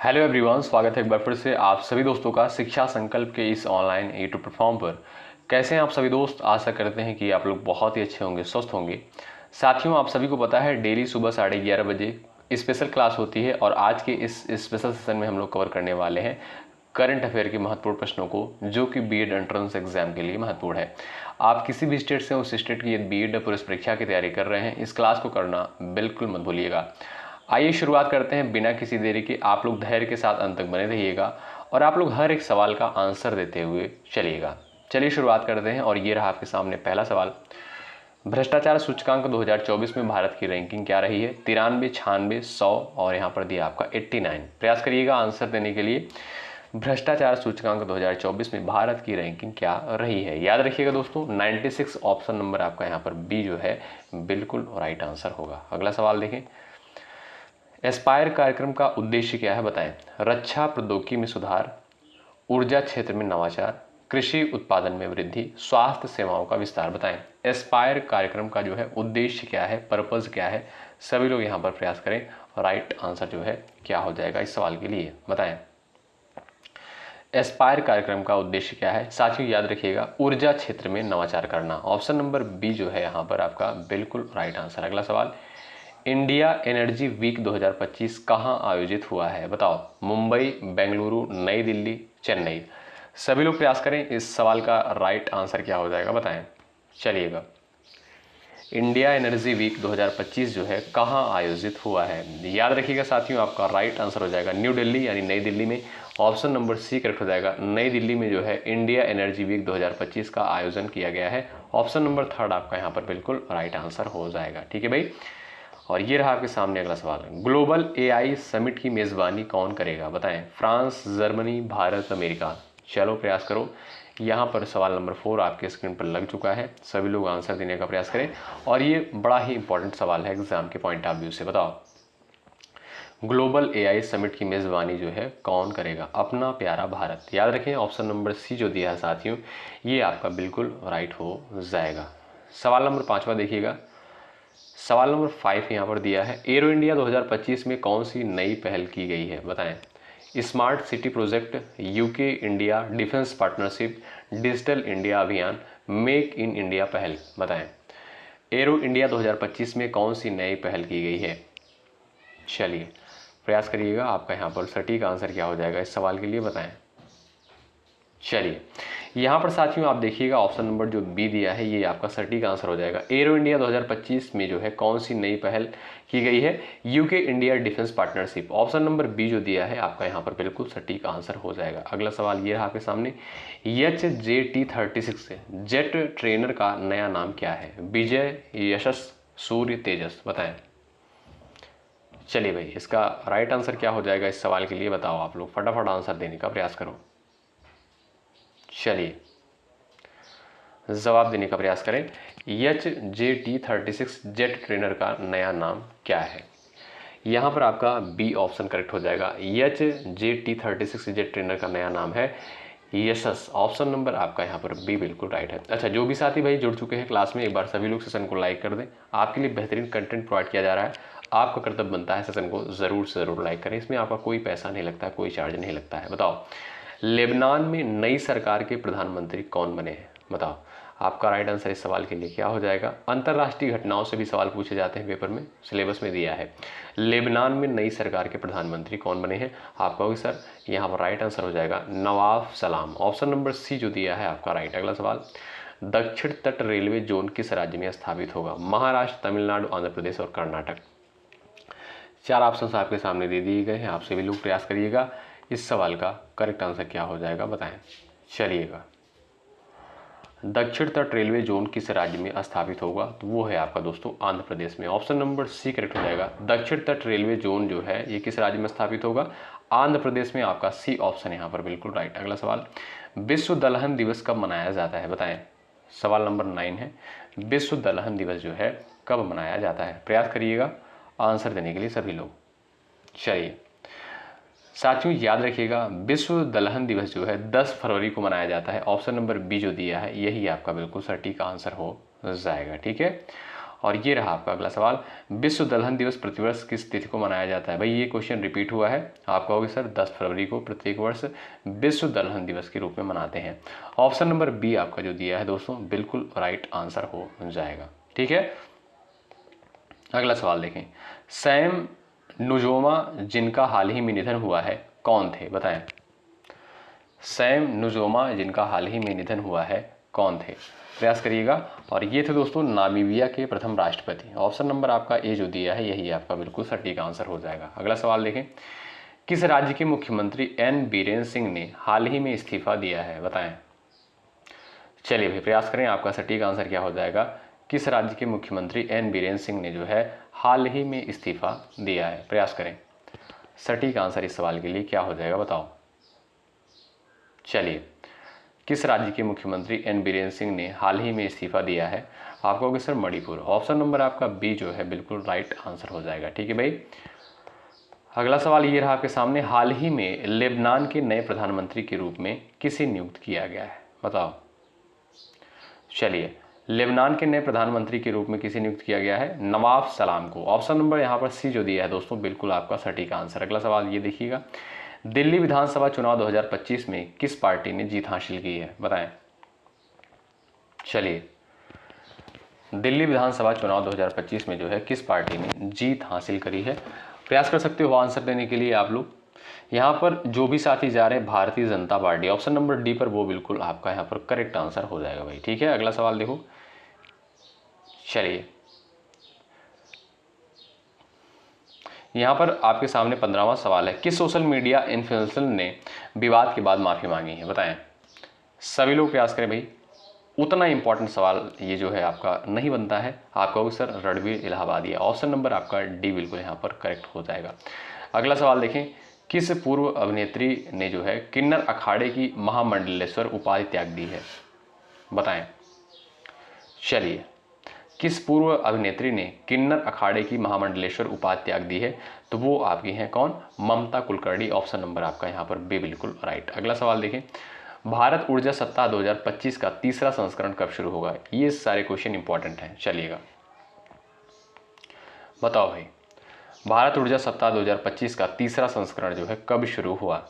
Hello everyone, स्वागत है एक बार फिर से आप सभी दोस्तों का शिक्षा संकल्प के इस ऑनलाइन यूट्यूब प्लेटफॉर्म पर। कैसे हैं आप सभी दोस्त? आशा करते हैं कि आप लोग बहुत ही अच्छे होंगे, स्वस्थ होंगे। साथियों, आप सभी को पता है डेली सुबह 11:30 बजे स्पेशल क्लास होती है और आज के इस स्पेशल सेशन में हम लोग कवर करने वाले हैं करंट अफेयर के महत्वपूर्ण प्रश्नों को, जो कि बीएड एंट्रेंस एग्जाम के लिए महत्वपूर्ण है। आप किसी भी स्टेट से उस स्टेट की बीएड प्रवेश परीक्षा की तैयारी कर रहे हैं, इस क्लास को करना बिल्कुल मत भूलिएगा। आइए शुरुआत करते हैं बिना किसी देरी के। आप लोग धैर्य के साथ अंत तक बने रहिएगा और आप लोग हर एक सवाल का आंसर देते हुए चलिएगा। चलिए शुरुआत करते हैं और ये रहा आपके सामने पहला सवाल। भ्रष्टाचार सूचकांक 2024 में भारत की रैंकिंग क्या रही है? 93, 96, 100 और यहाँ पर दिया आपका 89। प्रयास करिएगा आंसर देने के लिए। भ्रष्टाचार सूचकांक 2024 में भारत की रैंकिंग क्या रही है? याद रखिएगा दोस्तों, 96 ऑप्शन नंबर आपका यहाँ पर बी जो है बिल्कुल राइट आंसर होगा। अगला सवाल देखें। एस्पायर कार्यक्रम का उद्देश्य क्या है, बताएं। रक्षा प्रौद्योगिकी में सुधार, ऊर्जा क्षेत्र में नवाचार, कृषि उत्पादन में वृद्धि, स्वास्थ्य सेवाओं का विस्तार। बताएं एस्पायर कार्यक्रम का जो है उद्देश्य क्या है, पर्पज क्या है। सभी लोग यहाँ पर प्रयास करें। राइट आंसर जो है क्या हो जाएगा इस सवाल के लिए, बताएं। एस्पायर कार्यक्रम का उद्देश्य क्या है? साथियों याद रखिएगा, ऊर्जा क्षेत्र में नवाचार करना। ऑप्शन नंबर बी जो है यहाँ पर आपका बिल्कुल राइट आंसर। अगला सवाल। इंडिया एनर्जी वीक 2025 कहाँ आयोजित हुआ है? बताओ। मुंबई, बेंगलुरु, नई दिल्ली, चेन्नई। सभी लोग प्रयास करें। इस सवाल का राइट आंसर क्या हो जाएगा, बताएं। चलिएगा, इंडिया एनर्जी वीक 2025 जो है कहाँ आयोजित हुआ है? याद रखिएगा साथियों, आपका राइट आंसर हो जाएगा न्यू दिल्ली यानी नई दिल्ली में। ऑप्शन नंबर सी करेक्ट हो जाएगा। नई दिल्ली में जो है इंडिया एनर्जी वीक 2025 का आयोजन किया गया है। ऑप्शन नंबर थर्ड आपका यहाँ पर बिल्कुल राइट आंसर हो जाएगा। ठीक है भाई। और ये रहा आपके सामने अगला सवाल। ग्लोबल एआई समिट की मेज़बानी कौन करेगा? बताएं। France, Germany, Bharat, America. चलो प्रयास करो। यहाँ पर सवाल नंबर 4 आपके स्क्रीन पर लग चुका है। सभी लोग आंसर देने का प्रयास करें और ये बड़ा ही इंपॉर्टेंट सवाल है एग्जाम के पॉइंट ऑफ व्यू से। बताओ, ग्लोबल एआई समिट की मेज़बानी जो है कौन करेगा? अपना प्यारा भारत। याद रखें, ऑप्शन नंबर सी जो दिया है साथियों, ये आपका बिल्कुल राइट हो जाएगा। सवाल नंबर 5वां देखिएगा। सवाल नंबर 5 यहाँ पर दिया है। एरो इंडिया 2025 में कौन सी नई पहल की गई है? बताएं। Smart city project, UK India defence partnership, digital India अभियान, मेक इन इंडिया पहल। बताएं एरो इंडिया 2025 में कौन सी नई पहल की गई है? चलिए प्रयास करिएगा, आपका यहाँ पर सटीक आंसर क्या हो जाएगा इस सवाल के लिए, बताएं। चलिए यहाँ पर साथियों आप देखिएगा, ऑप्शन नंबर जो बी दिया है ये आपका सटीक आंसर हो जाएगा। एरो इंडिया 2025 में जो है कौन सी नई पहल की गई है? UK India defence partnership. Option number B जो दिया है आपका यहाँ पर बिल्कुल सटीक आंसर हो जाएगा। अगला सवाल ये रहा आपके सामने। HJT-36 जेट ट्रेनर का नया नाम क्या है? विजय, यशस, सूर्य, तेजस। बताएं। चलिए भाई, इसका राइट आंसर क्या हो जाएगा इस सवाल के लिए, बताओ। आप लोग फटाफट आंसर देने का प्रयास करो। चलिए जवाब देने का प्रयास करें। HJT-36 जेट ट्रेनर का नया नाम क्या है? यहाँ पर आपका बी ऑप्शन करेक्ट हो जाएगा। HJT-36 जेट ट्रेनर का नया नाम है यशस। ऑप्शन नंबर आपका यहाँ पर बी बिल्कुल राइट है। अच्छा, जो भी साथी भाई जुड़ चुके हैं क्लास में, एक बार सभी लोग सेशन को लाइक कर दें। आपके लिए बेहतरीन कंटेंट प्रोवाइड किया जा रहा है, आपका कर्तव्य बनता है सेशन को ज़रूर से ज़रूर लाइक करें। इसमें आपका कोई पैसा नहीं लगता है, कोई चार्ज नहीं लगता है। बताओ, लेबनान में नई सरकार के प्रधानमंत्री कौन बने हैं? बताओ। आपका राइट आंसर इस सवाल के लिए क्या हो जाएगा? अंतर्राष्ट्रीय घटनाओं से भी सवाल पूछे जाते हैं पेपर में, सिलेबस में दिया है। लेबनान में नई सरकार के प्रधानमंत्री कौन बने हैं? आप कहोगे सर यहाँ पर राइट आंसर हो जाएगा नवाब सलाम। ऑप्शन नंबर सी जो दिया है आपका राइट। अगला सवाल। दक्षिण तट रेलवे जोन किस राज्य में स्थापित होगा? महाराष्ट्र, तमिलनाडु, आंध्र प्रदेश और कर्नाटक। 4 ऑप्शन आपके सामने दे दिए गए हैं, आप सभी लोग प्रयास करिएगा। इस सवाल का करेक्ट आंसर क्या हो जाएगा, बताएं। चलिएगा, दक्षिण तट रेलवे जोन किस राज्य में स्थापित होगा? तो वो है आपका दोस्तों आंध्र प्रदेश में। ऑप्शन नंबर सी करेक्ट हो जाएगा। दक्षिण तट रेलवे जोन जो है ये किस राज्य में स्थापित होगा? आंध्र प्रदेश में। आपका सी ऑप्शन यहाँ पर बिल्कुल राइट। अगला सवाल। विश्व दलहन दिवस कब मनाया जाता है? बताएं। सवाल नंबर 9 है। विश्व दलहन दिवस जो है कब मनाया जाता है? प्रयास करिएगा आंसर देने के लिए सभी लोग। चलिए साथियों याद रखिएगा, विश्व दलहन दिवस जो है 10 फरवरी को मनाया जाता है। ऑप्शन नंबर बी जो दिया है यही आपका बिल्कुल सटीक आंसर हो जाएगा। ठीक है। और ये रहा आपका अगला सवाल, विश्व दलहन दिवस प्रतिवर्ष किस तिथि को मनाया जाता है? भाई ये क्वेश्चन रिपीट हुआ है, आप कहोगे सर 10 फरवरी को प्रत्येक वर्ष विश्व दलहन दिवस के रूप में मनाते हैं। ऑप्शन नंबर बी आपका जो दिया है दोस्तों बिल्कुल राइट आंसर हो जाएगा। ठीक है, अगला सवाल देखें, सैम नुजोमा जिनका हाल ही में निधन हुआ है कौन थे? बताएं। सैम नुजोमा जिनका हाल ही में निधन हुआ है कौन थे? प्रयास करिएगा। और ये थे दोस्तों नामीबिया के प्रथम राष्ट्रपति। ऑप्शन नंबर आपका ए जो दिया है यही आपका बिल्कुल सटीक आंसर हो जाएगा। अगला सवाल देखें, किस राज्य के मुख्यमंत्री एन बीरेन सिंह ने हाल ही में इस्तीफा दिया है? बताएं। चलिए भाई प्रयास करें, आपका सटीक आंसर क्या हो जाएगा? किस राज्य के मुख्यमंत्री एन बीरेन सिंह ने जो है हाल ही में इस्तीफा दिया है? प्रयास करें, सटीक आंसर इस सवाल के लिए क्या हो जाएगा बताओ। चलिए, किस राज्य के मुख्यमंत्री एन बीरेन सिंह ने हाल ही में इस्तीफा दिया है? आप कहोगे सर मणिपुर। ऑप्शन नंबर आपका बी जो है बिल्कुल राइट आंसर हो जाएगा। ठीक है भाई, अगला सवाल ये रहा आपके सामने, हाल ही में लेबनान के नए प्रधानमंत्री के रूप में किसे नियुक्त किया गया है? बताओ। चलिए, लेबनान के नए प्रधानमंत्री के रूप में किसे नियुक्त किया गया है? नवाब सलाम को। ऑप्शन नंबर यहाँ पर सी जो दिया है दोस्तों बिल्कुल आपका सटीक आंसर। अगला सवाल ये देखिएगा, दिल्ली विधानसभा चुनाव 2025 में किस पार्टी ने जीत हासिल की है? बताएं। चलिए, दिल्ली विधानसभा चुनाव 2025 में जो है किस पार्टी ने जीत हासिल करी है? प्रयास कर सकते हो आंसर देने के लिए आप लोग। यहाँ पर जो भी साथी जा रहे हैं Bharatiya Janata party, option number D पर, वो बिल्कुल आपका यहाँ पर करेक्ट आंसर हो जाएगा भाई। ठीक है, अगला सवाल देखो। चलिए, यहाँ पर आपके सामने 15वां सवाल है, किस सोशल मीडिया इन्फ्लुएंसर ने विवाद के बाद माफ़ी मांगी है? बताएं। सभी लोग प्रयास करें भाई, उतना इंपॉर्टेंट सवाल ये जो है आपका नहीं बनता है। आप कहोगे सर रणवीर इलाहाबादी। ऑप्शन नंबर आपका डी बिल्कुल यहाँ पर करेक्ट हो जाएगा। अगला सवाल देखें, किस पूर्व अभिनेत्री ने जो है किन्नर अखाड़े की महामंडलेश्वर उपाधि त्याग दी है? बताएं। चलिए, किस पूर्व अभिनेत्री ने किन्नर अखाड़े की महामंडलेश्वर उपाधि त्याग दी है? तो वो आपकी हैं कौन? ममता कुलकर्णी। ऑप्शन नंबर आपका यहाँ पर बी बिल्कुल राइट। अगला सवाल देखें, भारत ऊर्जा सप्ताह 2025 का तीसरा संस्करण कब शुरू होगा? ये सारे क्वेश्चन इंपॉर्टेंट हैं। चलिएगा, बताओ भाई, भारत ऊर्जा सप्ताह 2025 का तीसरा संस्करण जो है कब शुरू हुआ?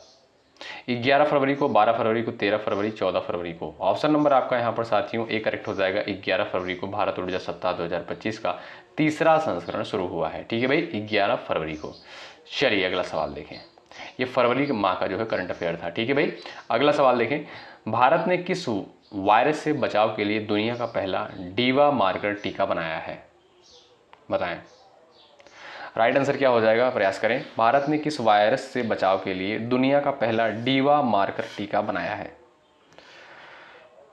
11 फरवरी को, 12 फरवरी को, 13 फरवरी, 14 फरवरी को। ऑप्शन नंबर आपका यहाँ पर साथियों ए करेक्ट हो जाएगा। 11 फरवरी को भारत ऊर्जा सप्ताह 2025 का तीसरा संस्करण शुरू हुआ है। ठीक है भाई, 11 फरवरी को। चलिए अगला सवाल देखें, ये फरवरी के माह का जो है करंट अफेयर था। ठीक है भाई, अगला सवाल देखें, भारत ने किस वायरस से बचाव के लिए दुनिया का पहला डीवा मार्कर टीका बनाया है? बताएं। राइट आंसर क्या हो जाएगा? प्रयास करें। भारत ने किस वायरस से बचाव के लिए दुनिया का पहला डीवा मार्कर टीका बनाया है?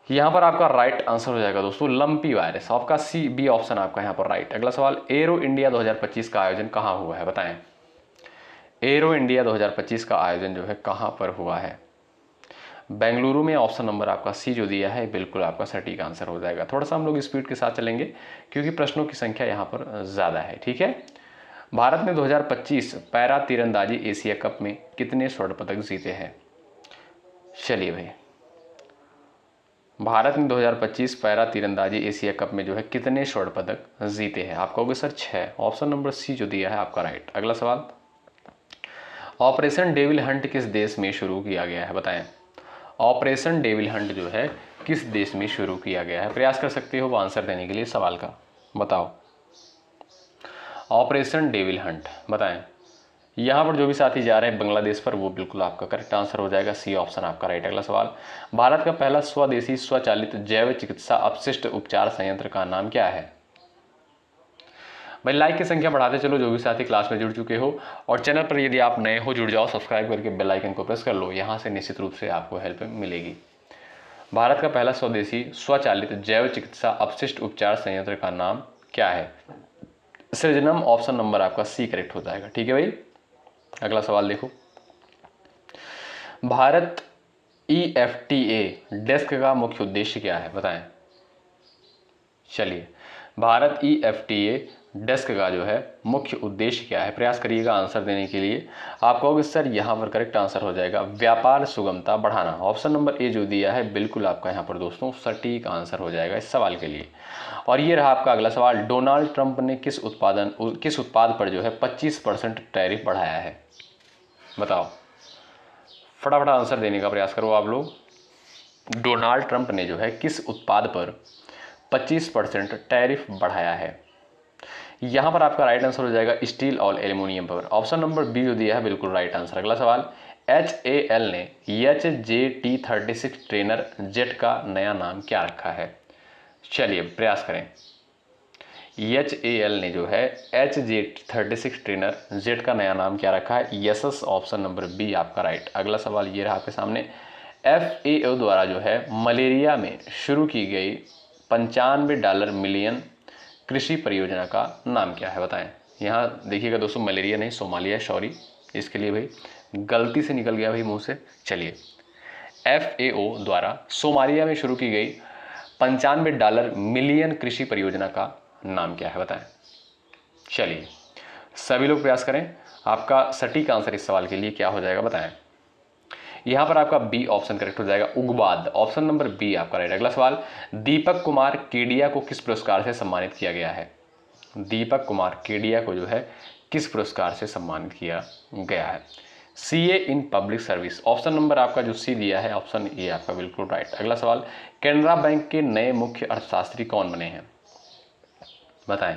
यहां पर आपका राइट आंसर हो जाएगा दोस्तों लंपी वायरस। आपका सी बी ऑप्शन आपका यहां पर राइट। अगला सवाल, एरो इंडिया 2025 का आयोजन कहां हुआ है? बताएं। एरो इंडिया 2025 का आयोजन जो है कहां पर हुआ है? बेंगलुरु में। ऑप्शन नंबर आपका सी जो दिया है बिल्कुल आपका सटीक आंसर हो जाएगा। थोड़ा सा हम लोग स्पीड के साथ चलेंगे क्योंकि प्रश्नों की संख्या यहाँ पर ज़्यादा है। ठीक है, भारत ने 2025 पैरा तीरंदाजी एशिया कप में कितने स्वर्ण पदक जीते हैं? चलिए भाई, भारत ने 2025 पैरा तीरंदाजी एशिया कप में जो है कितने स्वर्ण पदक जीते हैं? आप कहोगे सर 6। ऑप्शन नंबर सी जो दिया है आपका राइट। अगला सवाल, ऑपरेशन डेविल हंट किस देश में शुरू किया गया है? बताएं। ऑपरेशन डेविल हंट जो है किस देश में शुरू किया गया है? प्रयास कर सकते हो आंसर देने के लिए सवाल का। बताओ, ऑपरेशन डेविल हंट बताएं। यहाँ पर जो भी साथी जा रहे हैं बांग्लादेश पर, वो बिल्कुल आपका करेक्ट आंसर हो जाएगा। सी ऑप्शन आपका राइट। अगला सवाल, भारत का पहला स्वदेशी स्वचालित जैव चिकित्सा अपशिष्ट उपचार संयंत्र का नाम क्या है? भाई लाइक की संख्या बढ़ाते चलो जो भी साथी क्लास में जुड़ चुके हो, और चैनल पर यदि आप नए हो जुड़ जाओ, सब्सक्राइब करके बेल आइकन को प्रेस कर लो। यहाँ से निश्चित रूप से आपको हेल्प मिलेगी। भारत का पहला स्वदेशी स्वचालित जैव चिकित्सा अपशिष्ट उपचार संयंत्र का नाम क्या है? सृजनम। ऑप्शन नंबर आपका सी करेक्ट हो जाएगा। ठीक है भाई, अगला सवाल देखो, भारत EFTA डेस्क का मुख्य उद्देश्य क्या है? बताएं। चलिए, भारत EFTA डेस्क का जो है मुख्य उद्देश्य क्या है? प्रयास करिएगा आंसर देने के लिए। आप कहोगे सर यहाँ पर करेक्ट आंसर हो जाएगा व्यापार सुगमता बढ़ाना। ऑप्शन नंबर ए जो दिया है बिल्कुल आपका यहाँ पर दोस्तों सटीक आंसर हो जाएगा इस सवाल के लिए। और ये रहा आपका अगला सवाल, डोनाल्ड ट्रंप ने किस उत्पाद पर जो है 25% टैरिफ बढ़ाया है? बताओ, फटाफट आंसर देने का प्रयास करो आप लोग। डोनाल्ड ट्रंप ने जो है किस उत्पाद पर 25% टैरिफ बढ़ाया है? यहां पर आपका राइट आंसर हो जाएगा स्टील और एल्यूमिनियम पर। ऑप्शन नंबर बी जो दिया है बिल्कुल राइट आंसर। अगला सवाल, HAL ने HJT36 ट्रेनर जेट का नया नाम क्या रखा है? चलिए प्रयास करें। HAL ने जो है HJ36 ट्रेनर जेट का नया नाम क्या रखा है? यस, ऑप्शन नंबर बी आपका राइट। अगला सवाल ये रहा आपके सामने, FAO द्वारा जो है मलेरिया में शुरू की गई $95 मिलियन कृषि परियोजना का नाम क्या है? बताएं। यहाँ देखिएगा दोस्तों, मलेरिया नहीं सोमालिया, सॉरी इसके लिए भाई गलती से निकल गया भाई मुंह से। चलिए, FAO द्वारा सोमालिया में शुरू की गई $95 मिलियन कृषि परियोजना का नाम क्या है? बताएं। चलिए सभी लोग प्रयास करें। आपका सटीक आंसर इस सवाल के लिए क्या हो जाएगा? बताएं। यहां पर आपका बी ऑप्शन करेक्ट हो जाएगा, उग्बाद। ऑप्शन नंबर बी आपका राइट। अगला सवाल, दीपक कुमार केडिया को किस पुरस्कार से सम्मानित किया गया है? दीपक कुमार केडिया को जो है किस पुरस्कार से सम्मानित किया गया है? CA in public service. Option number आपका जो सी दिया है ऑप्शन ए आपका बिल्कुल राइट। अगला सवाल, कैनरा बैंक के नए मुख्य अर्थशास्त्री कौन बने हैं? बताएं।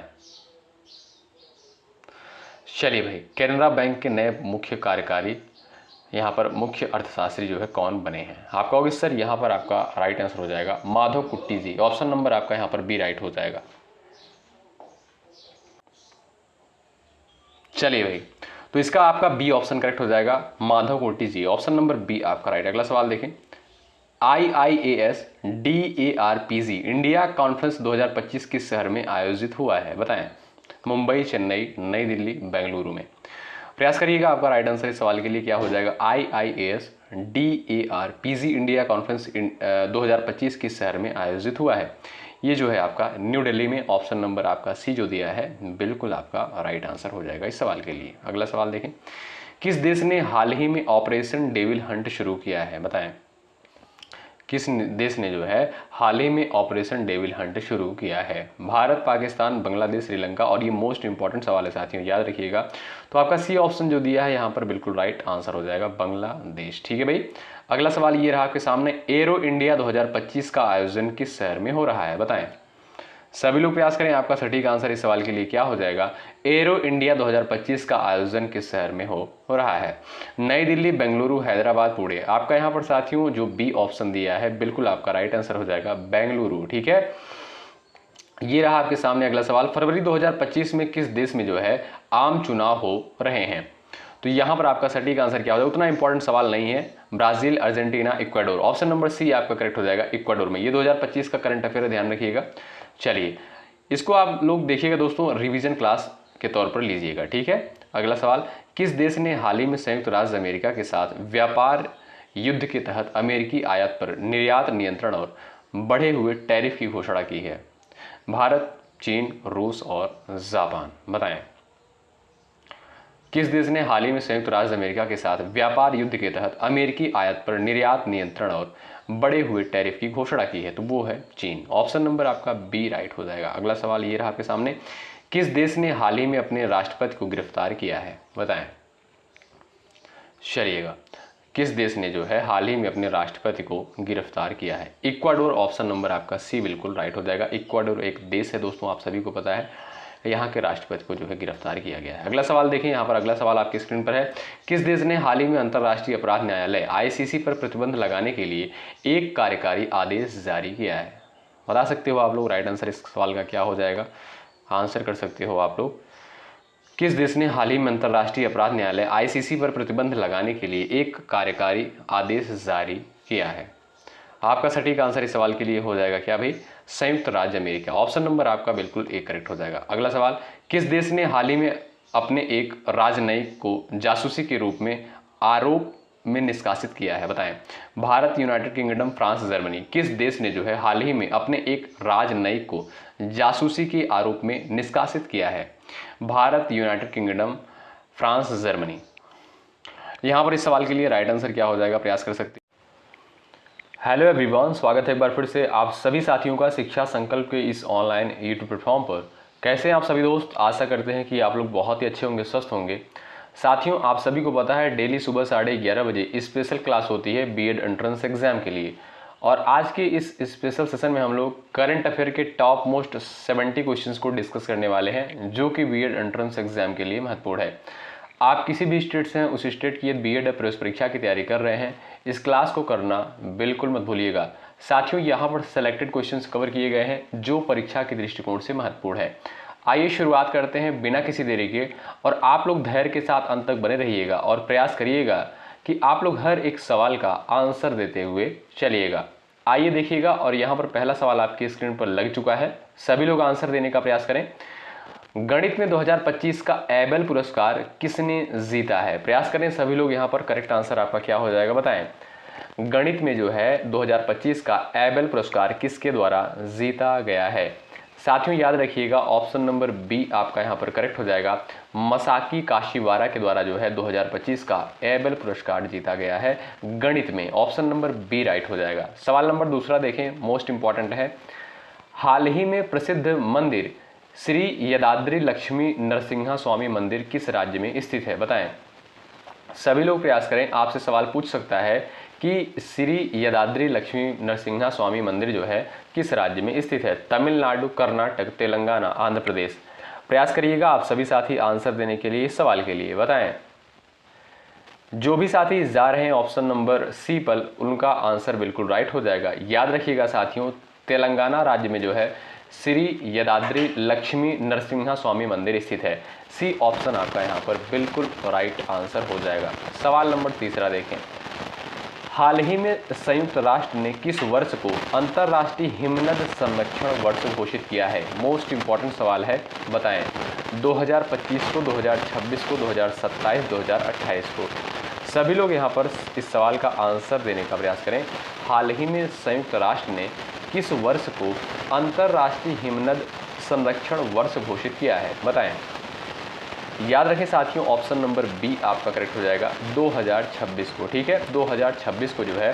चलिए भाई, कैनरा बैंक के नए मुख्य कार्यकारी यहाँ पर मुख्य अर्थशास्त्री जो है कौन बने हैं? आप कहोगे सर यहाँ पर आपका राइट आंसर हो जाएगा माधव कुट्टी जी। ऑप्शन नंबर आपका यहाँ पर बी राइट हो जाएगा। चलिए भाई, तो इसका आपका बी ऑप्शन करेक्ट हो जाएगा, माधव कुट्टी जी। ऑप्शन नंबर बी आपका राइट। अगला सवाल देखें, IIAS DARPG इंडिया कॉन्फ्रेंस 2025 किस शहर में आयोजित हुआ है? बताएं। मुंबई, चेन्नई, नई दिल्ली, बेंगलुरु में। प्रयास करिएगा। आपका राइट आंसर इस सवाल के लिए क्या हो जाएगा? IIAS DARPG इंडिया कॉन्फ्रेंस 2025 किस शहर में आयोजित हुआ है? ये जो है आपका न्यू दिल्ली में। ऑप्शन नंबर आपका सी जो दिया है बिल्कुल आपका राइट आंसर हो जाएगा इस सवाल के लिए। अगला सवाल देखें, किस देश ने हाल ही में ऑपरेशन डेविल हंट शुरू किया है? बताएं। किस देश ने जो है हाल ही में ऑपरेशन डेविल हंट शुरू किया है? भारत, पाकिस्तान, बांग्लादेश, श्रीलंका। और ये मोस्ट इंपॉर्टेंट सवाल है साथियों, याद रखिएगा। तो आपका सी ऑप्शन जो दिया है यहाँ पर बिल्कुल राइट आंसर हो जाएगा, बांग्लादेश। ठीक है भाई। अगला सवाल ये रहा आपके सामने, एरो इंडिया 2025 का आयोजन किस शहर में हो रहा है? बताएं। सभी लोग प्रयास करें। आपका सटीक आंसर इस सवाल के लिए क्या हो जाएगा? एरो इंडिया 2025 का आयोजन किस शहर में हो रहा है? नई दिल्ली, बेंगलुरु, हैदराबाद, पुणे। आपका यहाँ पर साथियों जो बी ऑप्शन दिया है बिल्कुल आपका राइट आंसर हो जाएगा, बेंगलुरु। ठीक है, ये रहा आपके सामने अगला सवाल, फरवरी 2025 में किस देश में जो है आम चुनाव हो रहे हैं? तो यहाँ पर आपका सटीक आंसर क्या हो जाएगा? उतना इंपॉर्टेंट सवाल नहीं है। Brazil, Argentina, Ecuador. Option number C आपका करेक्ट हो जाएगा, इक्वाडोर में। ये 2025 का करंट अफेयर ध्यान रखिएगा। चलिए, इसको आप लोग देखिएगा दोस्तों, रिवीजन क्लास के तौर पर लीजिएगा। ठीक है। अगला सवाल, किस देश ने हाल ही में संयुक्त राज्य अमेरिका के साथ व्यापार युद्ध के तहत अमेरिकी आयात पर निर्यात नियंत्रण और बढ़े हुए टैरिफ की घोषणा की है? भारत, चीन, रूस और जापान। बताएं। किस देश ने हाल ही में संयुक्त राज्य अमेरिका के साथ व्यापार युद्ध के तहत अमेरिकी आयात पर निर्यात नियंत्रण और बढ़े हुए टैरिफ की घोषणा की है? तो वो है चीन। ऑप्शन नंबर आपका बी राइट हो जाएगा। अगला सवाल ये रहा आपके सामने, किस देश ने हाल ही में अपने राष्ट्रपति को गिरफ्तार किया है? बताएं। चलिएगा, किस देश ने जो है हाल ही में अपने राष्ट्रपति को गिरफ्तार किया है? इक्वाडोर। ऑप्शन नंबर आपका सी बिल्कुल राइट हो जाएगा। इक्वाडोर एक देश है दोस्तों, आप सभी को पता है। यहाँ के राष्ट्रपति को जो है गिरफ्तार किया गया है। अगला सवाल देखें, यहाँ पर अगला सवाल आपकी स्क्रीन पर है, किस देश ने हाल ही में अंतर्राष्ट्रीय अपराध न्यायालय ICC पर प्रतिबंध लगाने के लिए एक कार्यकारी आदेश जारी किया है? बता सकते हो आप लोग राइट आंसर इस सवाल का क्या हो जाएगा? आंसर कर सकते हो आप लोग। किस देश ने हाल ही में अंतर्राष्ट्रीय अपराध न्यायालय ICC पर प्रतिबंध लगाने के लिए एक कार्यकारी आदेश जारी किया है? आपका सटीक आंसर इस सवाल के लिए हो जाएगा क्या भाई? संयुक्त राज्य अमेरिका। ऑप्शन नंबर आपका बिल्कुल एक करेक्ट हो जाएगा। अगला सवाल, किस देश ने हाल ही में अपने एक राजनयिक को जासूसी के रूप में आरोप में निष्कासित किया है? बताएं। Bharat, United kingdom, France, Germany. किस देश ने जो है हाल ही में अपने एक राजनयिक को जासूसी के आरोप में निष्कासित किया है? Bharat, United kingdom, France, Germany. यहां पर इस सवाल के लिए राइट आंसर क्या हो जाएगा, प्रयास कर सकते हैं। हेलो एवरीवन, स्वागत है एक बार फिर से आप सभी साथियों का शिक्षा संकल्प के इस ऑनलाइन यूट्यूब प्लेटफॉर्म पर। कैसे हैं आप सभी दोस्त? आशा करते हैं कि आप लोग बहुत ही अच्छे होंगे, स्वस्थ होंगे। साथियों, आप सभी को पता है डेली सुबह 11:30 बजे स्पेशल क्लास होती है बीएड एंट्रेंस एग्जाम के लिए। और आज के इस स्पेशल सेशन में हम लोग करंट अफेयर के टॉप मोस्ट 70 क्वेश्चंस को डिस्कस करने वाले हैं, जो कि बीएड एंट्रेंस एग्जाम के लिए महत्वपूर्ण है। आप किसी भी स्टेट से हैं, उस स्टेट की बीएड प्रवेश परीक्षा की तैयारी कर रहे हैं, इस क्लास को करना बिल्कुल मत भूलिएगा। साथियों, यहाँ पर सेलेक्टेड क्वेश्चंस कवर किए गए हैं जो परीक्षा के दृष्टिकोण से महत्वपूर्ण है। आइए शुरुआत करते हैं बिना किसी देरी के, और आप लोग धैर्य के साथ अंत तक बने रहिएगा और प्रयास करिएगा कि आप लोग हर एक सवाल का आंसर देते हुए चलिएगा। आइए देखिएगा, और यहाँ पर पहला सवाल आपकी स्क्रीन पर लग चुका है। सभी लोग आंसर देने का प्रयास करें। गणित में 2025 का एबेल पुरस्कार किसने जीता है? प्रयास करें सभी लोग। यहाँ पर करेक्ट आंसर आपका क्या हो जाएगा, बताएं। गणित में जो है 2025 का एबेल पुरस्कार किसके द्वारा जीता गया है? साथियों, याद रखिएगा ऑप्शन नंबर बी आपका यहाँ पर करेक्ट हो जाएगा। मसाकी काशीवारा के द्वारा जो है 2025 का एबेल पुरस्कार जीता गया है गणित में। ऑप्शन नंबर बी राइट हो जाएगा। सवाल नंबर दूसरा देखें, मोस्ट इंपॉर्टेंट है। हाल ही में प्रसिद्ध मंदिर श्री यदाद्री लक्ष्मी नरसिंहा स्वामी मंदिर किस राज्य में स्थित है? बताएं। सभी लोग प्रयास करें। आपसे सवाल पूछ सकता है कि श्री यदाद्री लक्ष्मी नरसिंहा स्वामी मंदिर जो है किस राज्य में स्थित है? तमिलनाडु, कर्नाटक, तेलंगाना, आंध्र प्रदेश। प्रयास करिएगा आप सभी साथी आंसर देने के लिए, इस सवाल के लिए बताएं। जो भी साथी जा रहे हैं ऑप्शन नंबर सी पर, उनका आंसर बिल्कुल राइट हो जाएगा। याद रखिएगा साथियों, तेलंगाना राज्य में जो है श्री यदाद्री लक्ष्मी नरसिंहा स्वामी मंदिर स्थित है। सी ऑप्शन आपका यहाँ पर बिल्कुल राइट आंसर हो जाएगा। सवाल नंबर तीसरा देखें। हाल ही में संयुक्त राष्ट्र ने किस वर्ष को अंतर्राष्ट्रीय हिमनद संरक्षण वर्ष घोषित किया है? मोस्ट इंपॉर्टेंट सवाल है, बताएं। 2025 को, 2026 को, 2027, 2028 को। सभी लोग यहाँ पर इस सवाल का आंसर देने का प्रयास करें। हाल ही में संयुक्त राष्ट्र ने किस वर्ष को अंतर्राष्ट्रीय हिमनद संरक्षण वर्ष घोषित किया है? बताएं। याद रखें साथियों, ऑप्शन नंबर बी आपका करेक्ट हो जाएगा, 2026 को। ठीक है, 2026 को जो है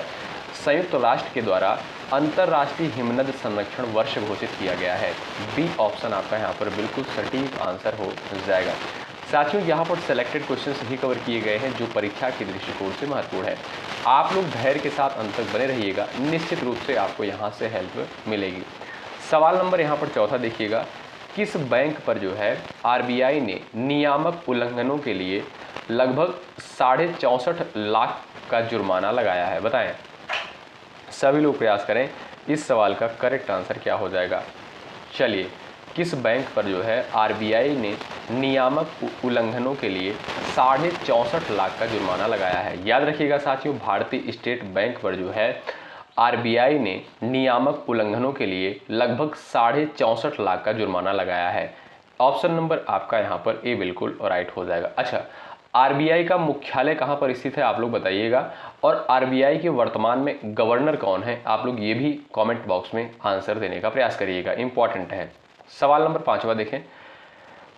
संयुक्त राष्ट्र के द्वारा अंतर्राष्ट्रीय हिमनद संरक्षण वर्ष घोषित किया गया है। बी ऑप्शन आपका यहाँ पर बिल्कुल सटीक आंसर हो जाएगा। साथियों, यहाँ पर सेलेक्टेड क्वेश्चंस ही कवर किए गए हैं जो परीक्षा के दृष्टिकोण से महत्वपूर्ण है। आप लोग धैर्य के साथ अंत तक बने रहिएगा, निश्चित रूप से आपको यहाँ से हेल्प मिलेगी। सवाल नंबर यहाँ पर चौथा देखिएगा। किस बैंक पर जो है आरबीआई ने नियामक उल्लंघनों के लिए लगभग 64.5 लाख का जुर्माना लगाया है? बताएं। सभी लोग प्रयास करें, इस सवाल का करेक्ट आंसर क्या हो जाएगा। चलिए, किस बैंक पर जो है आरबीआई ने नियामक उल्लंघनों के लिए 64.5 लाख का जुर्माना लगाया है? याद रखिएगा साथियों, भारतीय स्टेट बैंक पर जो है आरबीआई ने नियामक उल्लंघनों के लिए लगभग 64.5 लाख का जुर्माना लगाया है। ऑप्शन नंबर आपका यहाँ पर ए बिल्कुल राइट हो जाएगा। अच्छा, आरबीआई का मुख्यालय कहाँ पर स्थित है आप लोग बताइएगा, और आरबीआई के वर्तमान में गवर्नर कौन है? आप लोग ये भी कमेंट बॉक्स में आंसर देने का प्रयास करिएगा, इंपॉर्टेंट है। सवाल नंबर 5वां देखें।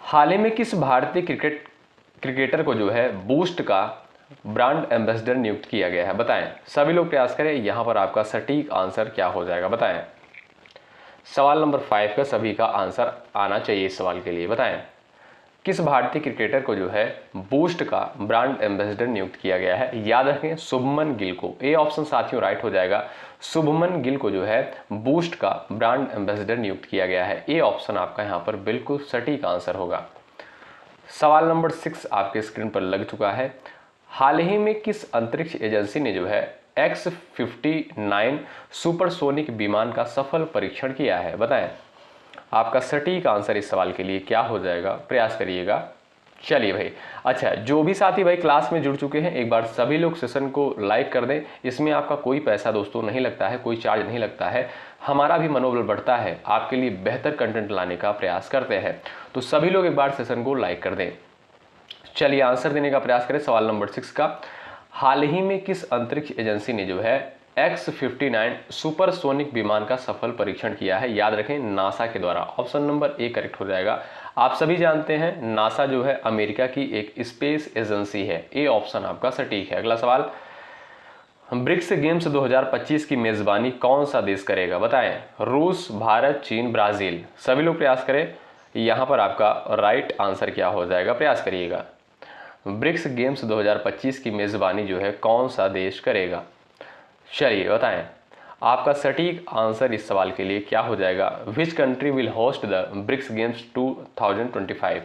हाल ही में किस भारतीय क्रिकेटर को जो है बूस्ट का ब्रांड एम्बेसडर नियुक्त किया गया है? बताएं। सभी लोग प्रयास करें, यहां पर आपका सटीक आंसर क्या हो जाएगा, बताएं। सवाल नंबर 5 का सभी का आंसर आना चाहिए इस सवाल के लिए, बताएं। किस भारतीय क्रिकेटर को जो है बूस्ट का ब्रांड एम्बेसडर नियुक्त किया गया है? याद रखें, शुभमन गिल को। ए ऑप्शन साथियों राइट हो जाएगा। शुभमन गिल को जो है बूस्ट का ब्रांड एम्बेसडर नियुक्त किया गया है। ए ऑप्शन आपका यहाँ पर बिल्कुल सटीक आंसर होगा। सवाल नंबर 6 आपके स्क्रीन पर लग चुका है। हाल ही में किस अंतरिक्ष एजेंसी ने जो है X-59 सुपरसोनिक विमान का सफल परीक्षण किया है? बताएं। आपका सटीक आंसर इस सवाल के लिए क्या हो जाएगा, प्रयास करिएगा। चलिए भाई, अच्छा, जो भी साथी भाई क्लास में जुड़ चुके हैं, एक बार सभी लोग सेशन को लाइक कर दें। इसमें आपका कोई पैसा दोस्तों नहीं लगता है, कोई चार्ज नहीं लगता है। हमारा भी मनोबल बढ़ता है, आपके लिए बेहतर कंटेंट लाने का प्रयास करते हैं। तो सभी लोग एक बार सेशन को लाइक कर दें। चलिए आंसर देने का प्रयास करें सवाल नंबर 6 का। हाल ही में किस अंतरिक्ष एजेंसी ने जो है X-59 सुपरसोनिक विमान का सफल परीक्षण किया है? याद रखें, नासा के द्वारा। ऑप्शन नंबर ए करेक्ट हो जाएगा। आप सभी जानते हैं नासा जो है अमेरिका की एक स्पेस एजेंसी है। ए ऑप्शन आपका सटीक है। अगला सवाल, ब्रिक्स गेम्स 2025 की मेजबानी कौन सा देश करेगा? बताएं। रूस, भारत, चीन, ब्राजील। सभी लोग प्रयास करें। यहां पर आपका राइट आंसर क्या हो जाएगा, प्रयास करिएगा। ब्रिक्स गेम्स 2025 की मेजबानी जो है कौन सा देश करेगा? चलिए बताएं, आपका सटीक आंसर इस सवाल के लिए क्या हो जाएगा? Which country will host the BRICS games 2025?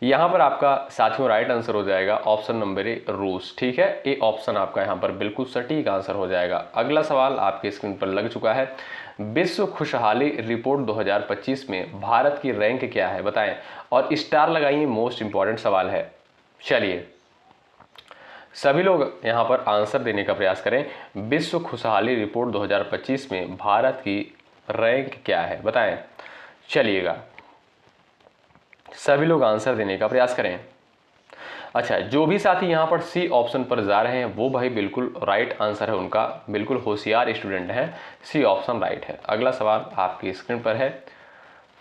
यहां पर आपका साथियों राइट आंसर हो जाएगा ऑप्शन नंबर ए, रूस। ठीक है, ए ऑप्शन आपका यहां पर बिल्कुल सटीक आंसर हो जाएगा। अगला सवाल आपके स्क्रीन पर लग चुका है। विश्व खुशहाली रिपोर्ट 2025 में भारत की रैंक क्या है? बताएं और स्टार लगाइए, मोस्ट इंपॉर्टेंट सवाल है। चलिए सभी लोग यहां पर आंसर देने का प्रयास करें। विश्व खुशहाली रिपोर्ट 2025 में भारत की रैंक क्या है? बताएं। चलिएगा सभी लोग आंसर देने का प्रयास करें। अच्छा, जो भी साथी यहां पर सी ऑप्शन पर जा रहे हैं वो भाई बिल्कुल राइट आंसर है उनका, बिल्कुल होशियार स्टूडेंट हैं, सी ऑप्शन राइट है। अगला सवाल आपकी स्क्रीन पर है।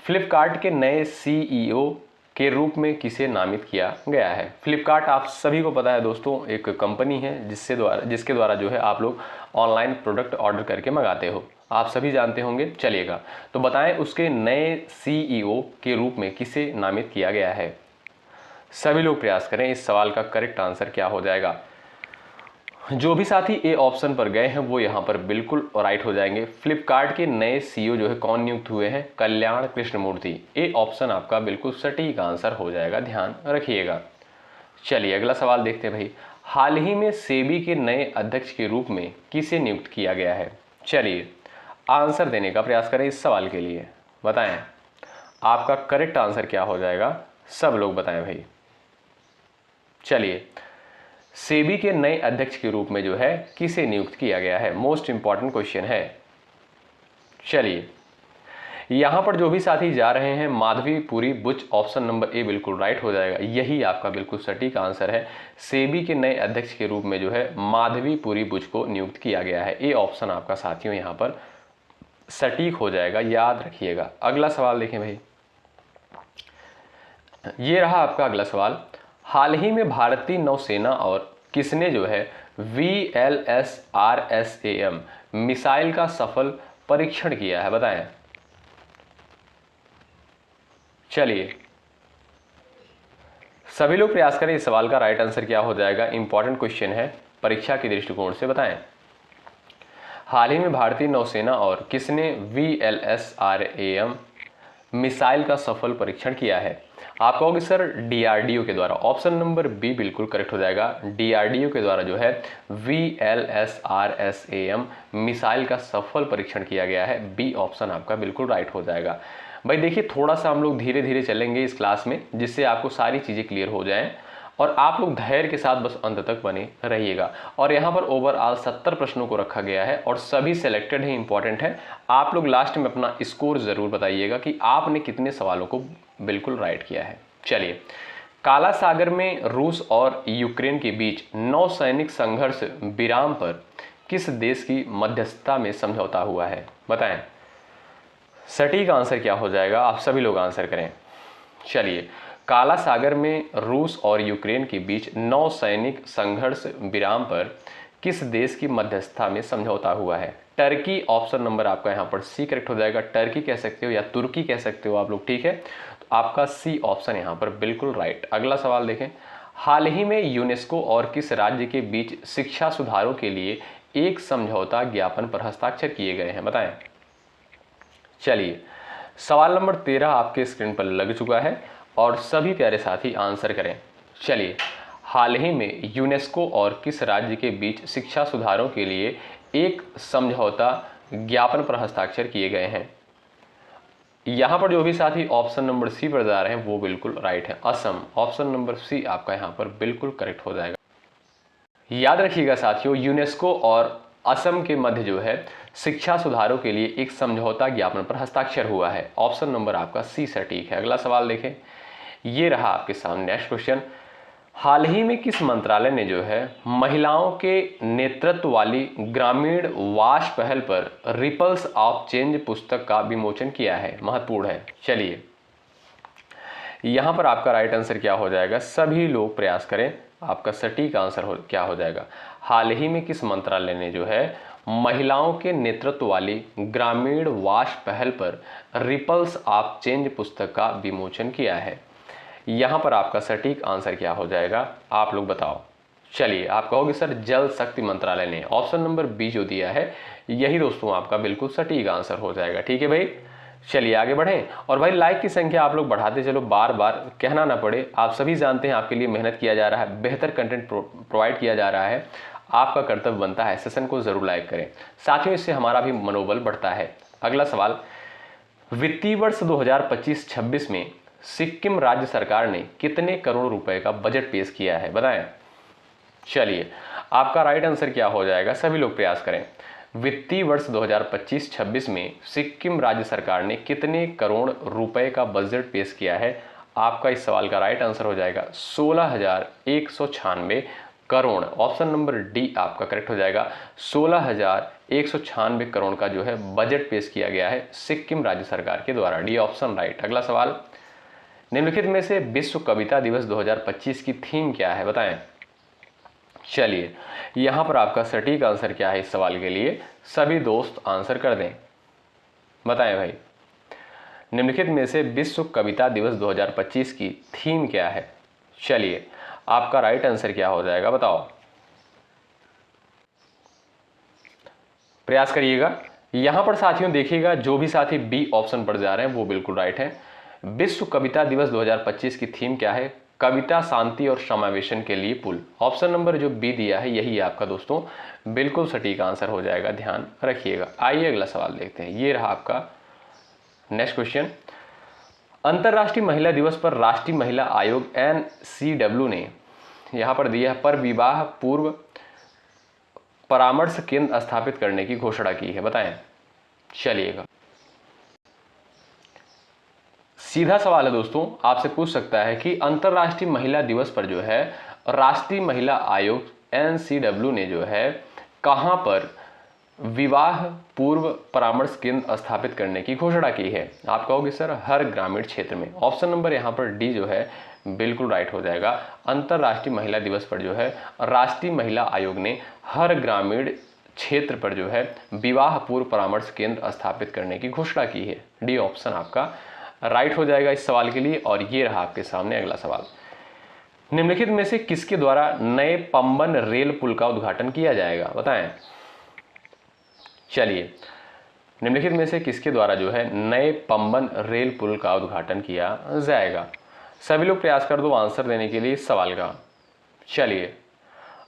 फ्लिपकार्ट के नए सीईओ के रूप में किसे नामित किया गया है? फ्लिपकार्ट आप सभी को पता है दोस्तों, एक कंपनी है जिसके द्वारा जो है आप लोग ऑनलाइन प्रोडक्ट ऑर्डर करके मंगाते हो, आप सभी जानते होंगे। चलिएगा तो बताएं उसके नए सीईओ के रूप में किसे नामित किया गया है? सभी लोग प्रयास करें, इस सवाल का करेक्ट आंसर क्या हो जाएगा? जो भी साथी ए ऑप्शन पर गए हैं वो यहाँ पर बिल्कुल राइट हो जाएंगे। फ्लिपकार्ट के नए सीईओ जो है कौन नियुक्त हुए हैं? कल्याण कृष्णमूर्ति। ए ऑप्शन आपका बिल्कुल सटीक आंसर हो जाएगा, ध्यान रखिएगा। चलिए अगला सवाल देखते हैं भाई। हाल ही में सेबी के नए अध्यक्ष के रूप में किसे नियुक्त किया गया है? चलिए आंसर देने का प्रयास करें इस सवाल के लिए। बताएं आपका करेक्ट आंसर क्या हो जाएगा, सब लोग बताएं भाई। चलिए सेबी के नए अध्यक्ष के रूप में जो है किसे नियुक्त किया गया है? मोस्ट इंपॉर्टेंट क्वेश्चन है। चलिए यहां पर जो भी साथी जा रहे हैं Madhabi Puri Buch, option number A बिल्कुल राइट हो जाएगा। यही आपका बिल्कुल सटीक आंसर है। सेबी के नए अध्यक्ष के रूप में जो है माधवीपुरी बुच को नियुक्त किया गया है। ए ऑप्शन आपका साथियों यहां पर सटीक हो जाएगा, याद रखिएगा। अगला सवाल देखें भाई, ये रहा आपका अगला सवाल। हाल ही में भारतीय नौसेना और किसने जो है VLSRSAM मिसाइल का सफल परीक्षण किया है? बताएं। चलिए सभी लोग प्रयास करें, इस सवाल का राइट आंसर क्या हो जाएगा? इंपॉर्टेंट क्वेश्चन है परीक्षा के दृष्टिकोण से। बताएं हाल ही में भारतीय नौसेना और किसने VLSRAM मिसाइल का सफल परीक्षण किया है? आप कहोगे सर DRDO के द्वारा। ऑप्शन नंबर बी बिल्कुल करेक्ट हो जाएगा। DRDO के द्वारा जो है VLSRSAM मिसाइल का सफल परीक्षण किया गया है। बी ऑप्शन आपका बिल्कुल राइट हो जाएगा। भाई देखिए थोड़ा सा हम लोग धीरे धीरे चलेंगे इस क्लास में, जिससे आपको सारी चीज़ें क्लियर हो जाएं और आप लोग धैर्य के साथ बस अंत तक बने रहिएगा। और यहाँ पर ओवरऑल 70 प्रश्नों को रखा गया है और सभी सेलेक्टेड है, इंपॉर्टेंट है। आप लोग लास्ट में अपना स्कोर जरूर बताइएगा कि आपने कितने सवालों को बिल्कुल राइट किया है। चलिए काला सागर में रूस और यूक्रेन के बीच नौसैनिक संघर्ष विराम पर किस देश की मध्यस्थता में समझौता हुआ है? बताएं सटीक आंसर क्या हो जाएगा, आप सभी लोग आंसर करें। चलिए काला सागर में रूस और यूक्रेन के बीच नौसैनिक संघर्ष विराम पर किस देश की मध्यस्थता में समझौता हुआ है? टर्की ऑप्शन नंबर आपका यहाँ पर सी करेक्ट हो जाएगा। टर्की कह सकते हो या तुर्की कह सकते हो आप लोग, ठीक है। तो आपका सी ऑप्शन यहाँ पर बिल्कुल राइट। अगला सवाल देखें। हाल ही में यूनेस्को और किस राज्य के बीच शिक्षा सुधारों के लिए एक समझौता ज्ञापन पर हस्ताक्षर किए गए हैं? बताएं। चलिए सवाल नंबर 13 आपके स्क्रीन पर लग चुका है और सभी प्यारे साथी आंसर करें। चलिए हाल ही में यूनेस्को और किस राज्य के बीच शिक्षा सुधारों के लिए एक समझौता ज्ञापन पर हस्ताक्षर किए गए हैं? यहां पर जो भी साथी ऑप्शन नंबर सी पर जा रहे हैं वो बिल्कुल राइट है। असम, ऑप्शन नंबर सी आपका यहां पर बिल्कुल करेक्ट हो जाएगा। याद रखिएगा साथियों, यूनेस्को और असम के मध्य जो है शिक्षा सुधारों के लिए एक समझौता ज्ञापन पर हस्ताक्षर हुआ है। ऑप्शन नंबर आपका सी सटीक है। अगला सवाल देखें, ये रहा आपके सामने नेक्स्ट क्वेश्चन। हाल ही में किस मंत्रालय ने जो है महिलाओं के नेतृत्व वाली ग्रामीण वाश पहल पर रिपल्स ऑफ चेंज पुस्तक का विमोचन किया है? महत्वपूर्ण है। चलिए, यहां पर आपका राइट आंसर क्या हो जाएगा? सभी लोग प्रयास करें, आपका सटीक आंसर क्या हो जाएगा? हाल ही में किस मंत्रालय ने जो है महिलाओं के नेतृत्व वाली ग्रामीण वाश पहल पर रिपल्स ऑफ चेंज पुस्तक का विमोचन किया है? यहां पर आपका सटीक आंसर क्या हो जाएगा? आप लोग बताओ। चलिए, आप कहोगे सर जल शक्ति मंत्रालय ने। ऑप्शन नंबर बी जो दिया है यही दोस्तों आपका बिल्कुल सटीक आंसर हो जाएगा। ठीक है भाई, चलिए आगे बढ़ें। और भाई लाइक की संख्या आप लोग बढ़ाते चलो, बार बार कहना ना पड़े। आप सभी जानते हैं आपके लिए मेहनत किया जा रहा है, बेहतर कंटेंट प्रोवाइड किया जा रहा है। आपका कर्तव्य बनता है सेशन को जरूर लाइक करें। साथियों, इससे हमारा भी मनोबल बढ़ता है। अगला सवाल, वित्तीय वर्ष 2025-26 में सिक्किम राज्य सरकार ने कितने करोड़ रुपए का बजट पेश किया है? बताएं। चलिए, आपका राइट आंसर क्या हो जाएगा? सभी लोग प्रयास करें। वित्तीय वर्ष 2025-26 में सिक्किम राज्य सरकार ने कितने करोड़ रुपए का बजट पेश किया है? आपका इस सवाल का राइट आंसर हो जाएगा 16,196 करोड़। ऑप्शन नंबर डी आपका करेक्ट हो जाएगा। 16,196 करोड़ का जो है बजट पेश किया गया है सिक्किम राज्य सरकार के द्वारा। D option right. अगला सवाल, निम्नलिखित में से विश्व कविता दिवस 2025 की थीम क्या है? बताएं। चलिए, यहां पर आपका सटीक आंसर क्या है इस सवाल के लिए? सभी दोस्त आंसर कर दें, बताएं भाई। निम्नलिखित में से विश्व कविता दिवस 2025 की थीम क्या है? चलिए, आपका राइट आंसर क्या हो जाएगा? बताओ, प्रयास करिएगा। यहां पर साथियों देखिएगा, जो भी साथी बी ऑप्शन पर जा रहे हैं वो बिल्कुल राइट है। विश्व कविता दिवस 2025 की थीम क्या है? कविता, शांति और समावेशन के लिए पुल। ऑप्शन नंबर जो बी दिया है यही आपका दोस्तों बिल्कुल सटीक आंसर हो जाएगा, ध्यान रखिएगा। आइए अगला सवाल देखते हैं। ये रहा आपका नेक्स्ट क्वेश्चन। अंतर्राष्ट्रीय महिला दिवस पर राष्ट्रीय महिला आयोग NCW ने यहां पर दिया है पर विवाह पूर्व परामर्श केंद्र स्थापित करने की घोषणा की है। बताएं। चलिएगा, सीधा सवाल है दोस्तों, आपसे पूछ सकता है कि अंतर्राष्ट्रीय महिला दिवस पर जो है राष्ट्रीय महिला आयोग NCW ने जो है कहां पर विवाह पूर्व परामर्श केंद्र स्थापित करने की घोषणा की है? आप कहोगे सर हर ग्रामीण क्षेत्र में। ऑप्शन नंबर यहां पर डी जो है बिल्कुल राइट हो जाएगा। अंतर्राष्ट्रीय महिला दिवस पर जो है राष्ट्रीय महिला आयोग ने हर ग्रामीण क्षेत्र पर जो है विवाह पूर्व परामर्श केंद्र स्थापित करने की घोषणा की है। डी ऑप्शन आपका राइट हो जाएगा इस सवाल के लिए। और ये रहा आपके सामने अगला सवाल। निम्नलिखित में से किसके द्वारा नए पंबन रेल पुल का उद्घाटन किया जाएगा? बताएं। चलिए, निम्नलिखित में से किसके द्वारा जो है नए पंबन रेल पुल का उद्घाटन किया जाएगा? सभी लोग प्रयास कर दो आंसर देने के लिए इस सवाल का। चलिए,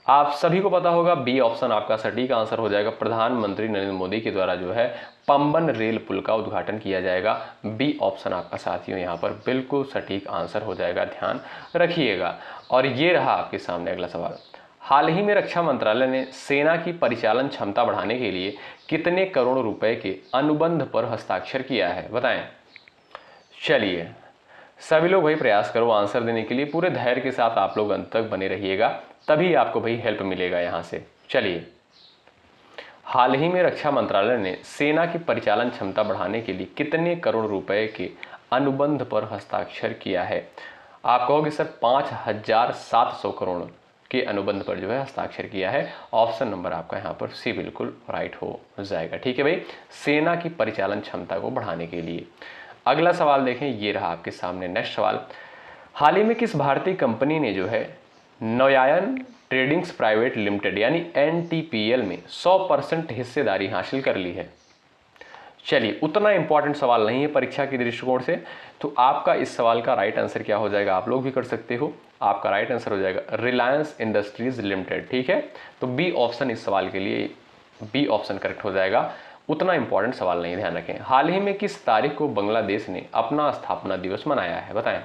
आप सभी को पता होगा बी ऑप्शन आपका सटीक आंसर हो जाएगा। प्रधानमंत्री नरेंद्र मोदी के द्वारा जो है पंबन रेल पुल का उद्घाटन किया जाएगा। बी ऑप्शन आपका साथियों यहाँ पर बिल्कुल सटीक आंसर हो जाएगा, ध्यान रखिएगा। और ये रहा आपके सामने अगला सवाल। हाल ही में रक्षा मंत्रालय ने सेना की परिचालन क्षमता बढ़ाने के लिए कितने करोड़ रुपए के अनुबंध पर हस्ताक्षर किया है? बताएं। चलिए, सभी लोग भाई प्रयास करो आंसर देने के लिए। पूरे धैर्य के साथ आप लोग अंत तक बने रहिएगा, तभी आपको भाई हेल्प मिलेगा यहां से। चलिए, हाल ही में रक्षा मंत्रालय ने सेना की परिचालन क्षमता बढ़ाने के लिए कितने करोड़ रुपए के अनुबंध पर हस्ताक्षर किया है? आप कहोगे सर 5,700 करोड़ के अनुबंध पर जो है हस्ताक्षर किया है। ऑप्शन नंबर आपका यहाँ पर सी बिल्कुल राइट हो जाएगा। ठीक है भाई, सेना की परिचालन क्षमता को बढ़ाने के लिए। अगला सवाल देखें, ये रहा आपके सामने नेक्स्ट सवाल। हाल ही में किस भारतीय कंपनी ने जो है नौयायन ट्रेडिंग्स प्राइवेट लिमिटेड यानी NTPL में 100% हिस्सेदारी हासिल कर ली है? चलिए, उतना इंपॉर्टेंट सवाल नहीं है परीक्षा के दृष्टिकोण से, तो आपका इस सवाल का राइट आंसर क्या हो जाएगा? आप लोग भी कर सकते हो। आपका राइट आंसर हो जाएगा रिलायंस इंडस्ट्रीज लिमिटेड। ठीक है, तो बी ऑप्शन इस सवाल के लिए बी ऑप्शन करेक्ट हो जाएगा। उतना इंपॉर्टेंट सवाल नहीं, ध्यान रखें। हाल ही में किस तारीख को बांग्लादेश ने अपना स्थापना दिवस मनाया है? बताएं।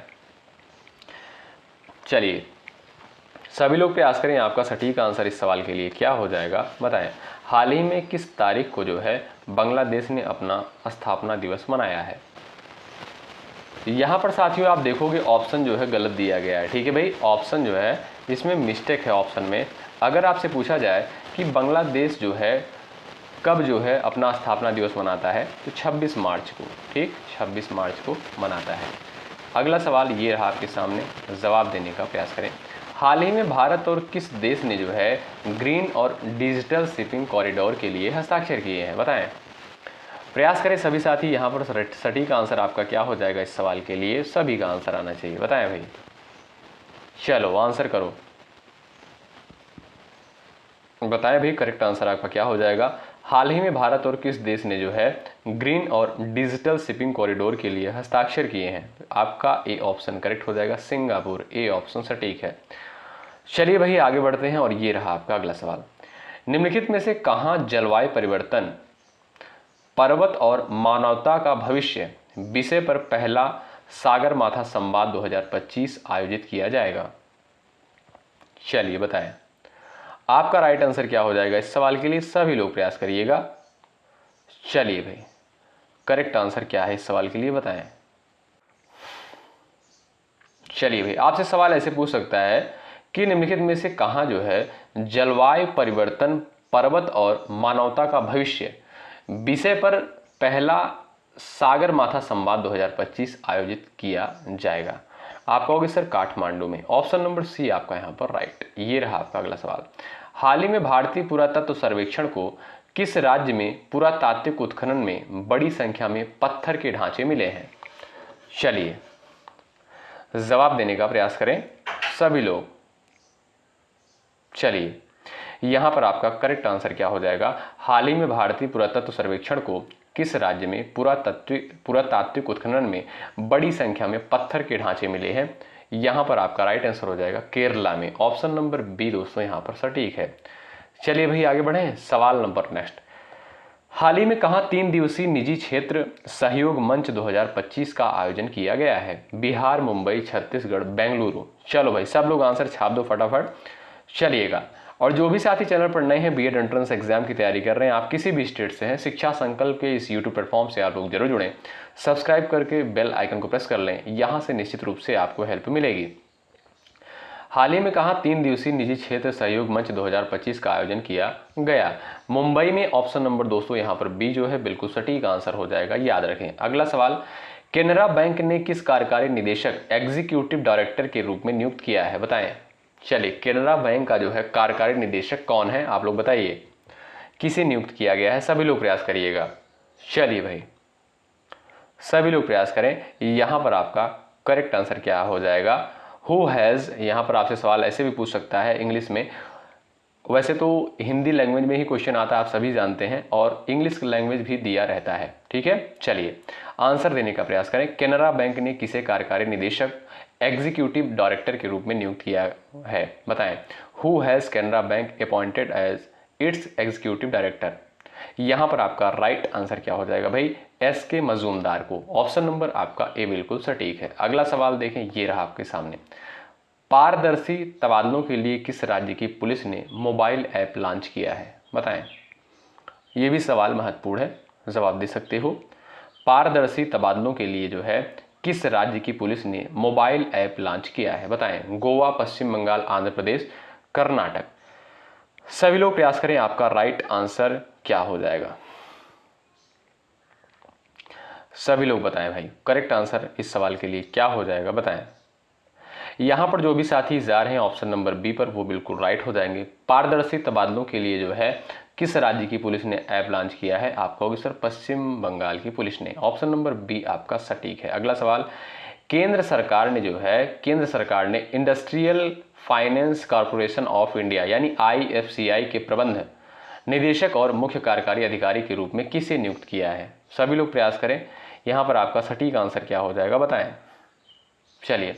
चलिए, सभी लोग प्रयास करें, आपका सटीक आंसर इस सवाल के लिए क्या हो जाएगा? बताएं। हाल ही में किस तारीख को जो है बांग्लादेश ने अपना स्थापना दिवस मनाया है? यहाँ पर साथियों आप देखोगे ऑप्शन जो है गलत दिया गया है। ठीक है भाई, ऑप्शन जो है इसमें मिस्टेक है ऑप्शन में। अगर आपसे पूछा जाए कि बांग्लादेश जो है कब जो है अपना स्थापना दिवस मनाता है, तो 26 मार्च को, ठीक 26 मार्च को मनाता है। अगला सवाल ये रहा आपके सामने, जवाब देने का प्रयास करें। हाल ही में भारत और किस देश ने जो है ग्रीन और डिजिटल शिपिंग कॉरिडोर के लिए हस्ताक्षर किए हैं, बताएं। प्रयास करें सभी साथी, यहाँ पर सटीक आंसर आपका क्या हो जाएगा इस सवाल के लिए, सभी का आंसर आना चाहिए, बताएं भाई। चलो आंसर करो, बताएं भाई करेक्ट आंसर आपका क्या हो जाएगा। हाल ही में भारत और किस देश ने जो है ग्रीन और डिजिटल शिपिंग कॉरिडोर के लिए हस्ताक्षर किए हैं, आपका ए ऑप्शन करेक्ट हो जाएगा, सिंगापुर, ए ऑप्शन सटीक है। चलिए भाई आगे बढ़ते हैं और ये रहा आपका अगला सवाल। निम्नलिखित में से कहां जलवायु परिवर्तन, पर्वत और मानवता का भविष्य विषय पर पहला सागरमाथा संवाद 2025 आयोजित किया जाएगा? चलिए बताएं आपका राइट आंसर क्या हो जाएगा इस सवाल के लिए, सभी लोग प्रयास करिएगा। चलिए भाई करेक्ट आंसर क्या है इस सवाल के लिए, बताएं। चलिए भाई आपसे सवाल ऐसे पूछ सकता है कि निम्नलिखित में से कहां जो है जलवायु परिवर्तन, पर्वत और मानवता का भविष्य विषय पर पहला सागरमाथा संवाद 2025 आयोजित किया जाएगा? आप कहोगे सर काठमांडू में, ऑप्शन नंबर सी आपका यहां पर राइट। ये रहा आपका अगला सवाल। हाल ही में भारतीय पुरातत्व सर्वेक्षण को किस राज्य में पुरातात्विक उत्खनन में बड़ी संख्या में पत्थर के ढांचे मिले हैं? चलिए जवाब देने का प्रयास करें सभी लोग। चलिए यहां पर आपका करेक्ट आंसर क्या हो जाएगा, हाल ही में भारतीय पुरातत्व सर्वेक्षण को किस राज्य में पुरातात्विक उत्खनन में बड़ी संख्या में पत्थर के ढांचे मिले हैं? यहां पर आपका राइट आंसर हो जाएगा केरला में, ऑप्शन नंबर बी दोस्तों यहां पर सटीक है। चलिए भाई आगे बढ़े, सवाल नंबर नेक्स्ट। हाल ही में कहां 3 दिवसीय निजी क्षेत्र सहयोग मंच 2025 का आयोजन किया गया है? बिहार, मुंबई, छत्तीसगढ़, बेंगलुरु। चलो भाई सब लोग आंसर छाप दो फटाफट। चलिएगा, और जो भी साथी चैनल पर नए हैं, बीएड एंट्रेंस एग्जाम की तैयारी कर रहे हैं, आप किसी भी स्टेट से हैं, शिक्षा संकल्प के इस यूट्यूब प्लेटफॉर्म से आप लोग जरूर जुड़ें, सब्सक्राइब करके बेल आइकन को प्रेस कर लें, यहां से निश्चित रूप से आपको हेल्प मिलेगी। हाल ही में कहा 3 दिवसीय निजी क्षेत्र सहयोग मंच 2025 का आयोजन किया गया? मुंबई में, ऑप्शन नंबर दोस्तों यहां पर बी जो है बिल्कुल सटीक आंसर हो जाएगा, याद रखें। अगला सवाल, केनरा बैंक ने किस कार्यकारी निदेशक एग्जीक्यूटिव डायरेक्टर के रूप में नियुक्त किया है, बताएं। चलिए केनरा बैंक का जो है कार्यकारी निदेशक कौन है आप लोग बताइए, किसे नियुक्त किया गया है, सभी लोग प्रयास करिएगा। चलिए भाई सभी लोग प्रयास करें, यहां पर आपका करेक्ट आंसर क्या हो जाएगा, हु हैज। यहां पर आपसे सवाल ऐसे भी पूछ सकता है इंग्लिश में, वैसे तो हिंदी लैंग्वेज में ही क्वेश्चन आता है आप सभी जानते हैं, और इंग्लिश लैंग्वेज भी दिया रहता है, ठीक है। चलिए आंसर देने का प्रयास करें, केनरा बैंक ने किसे कार्यकारी निदेशक एग्जीक्यूटिव डायरेक्टर के रूप में नियुक्त किया है, बताएं। Who has Canara Bank appointed as its executive director? यहां पर आपका राइट आंसर क्या हो जाएगा भाई, एस के मजूमदार को, ऑप्शन नंबर आपका ए बिल्कुल सटीक है। अगला सवाल देखें, ये रहा आपके सामने। पारदर्शी तबादलों के लिए किस राज्य की पुलिस ने मोबाइल ऐप लॉन्च किया है, बताएं। ये भी सवाल महत्वपूर्ण है, जवाब दे सकते हो। पारदर्शी तबादलों के लिए जो है किस राज्य की पुलिस ने मोबाइल ऐप लॉन्च किया है, बताएं। गोवा, पश्चिम बंगाल, आंध्र प्रदेश, कर्नाटक। सभी लोग प्रयास करें, आपका राइट आंसर क्या हो जाएगा, सभी लोग बताएं भाई करेक्ट आंसर इस सवाल के लिए क्या हो जाएगा, बताएं। यहां पर जो भी साथी जा रहे हैं ऑप्शन नंबर बी पर, वो बिल्कुल राइट हो जाएंगे। पारदर्शी तबादलों के लिए जो है किस राज्य की पुलिस ने ऐप लॉन्च किया है, आप कहोगे सर पश्चिम बंगाल की पुलिस ने, ऑप्शन नंबर बी आपका सटीक है। अगला सवाल, केंद्र सरकार ने industrial finance corporation of India यानी IFCI के प्रबंध निदेशक और मुख्य कार्यकारी अधिकारी के रूप में किसे नियुक्त किया है? सभी लोग प्रयास करें, यहां पर आपका सटीक आंसर क्या हो जाएगा, बताएं। चलिए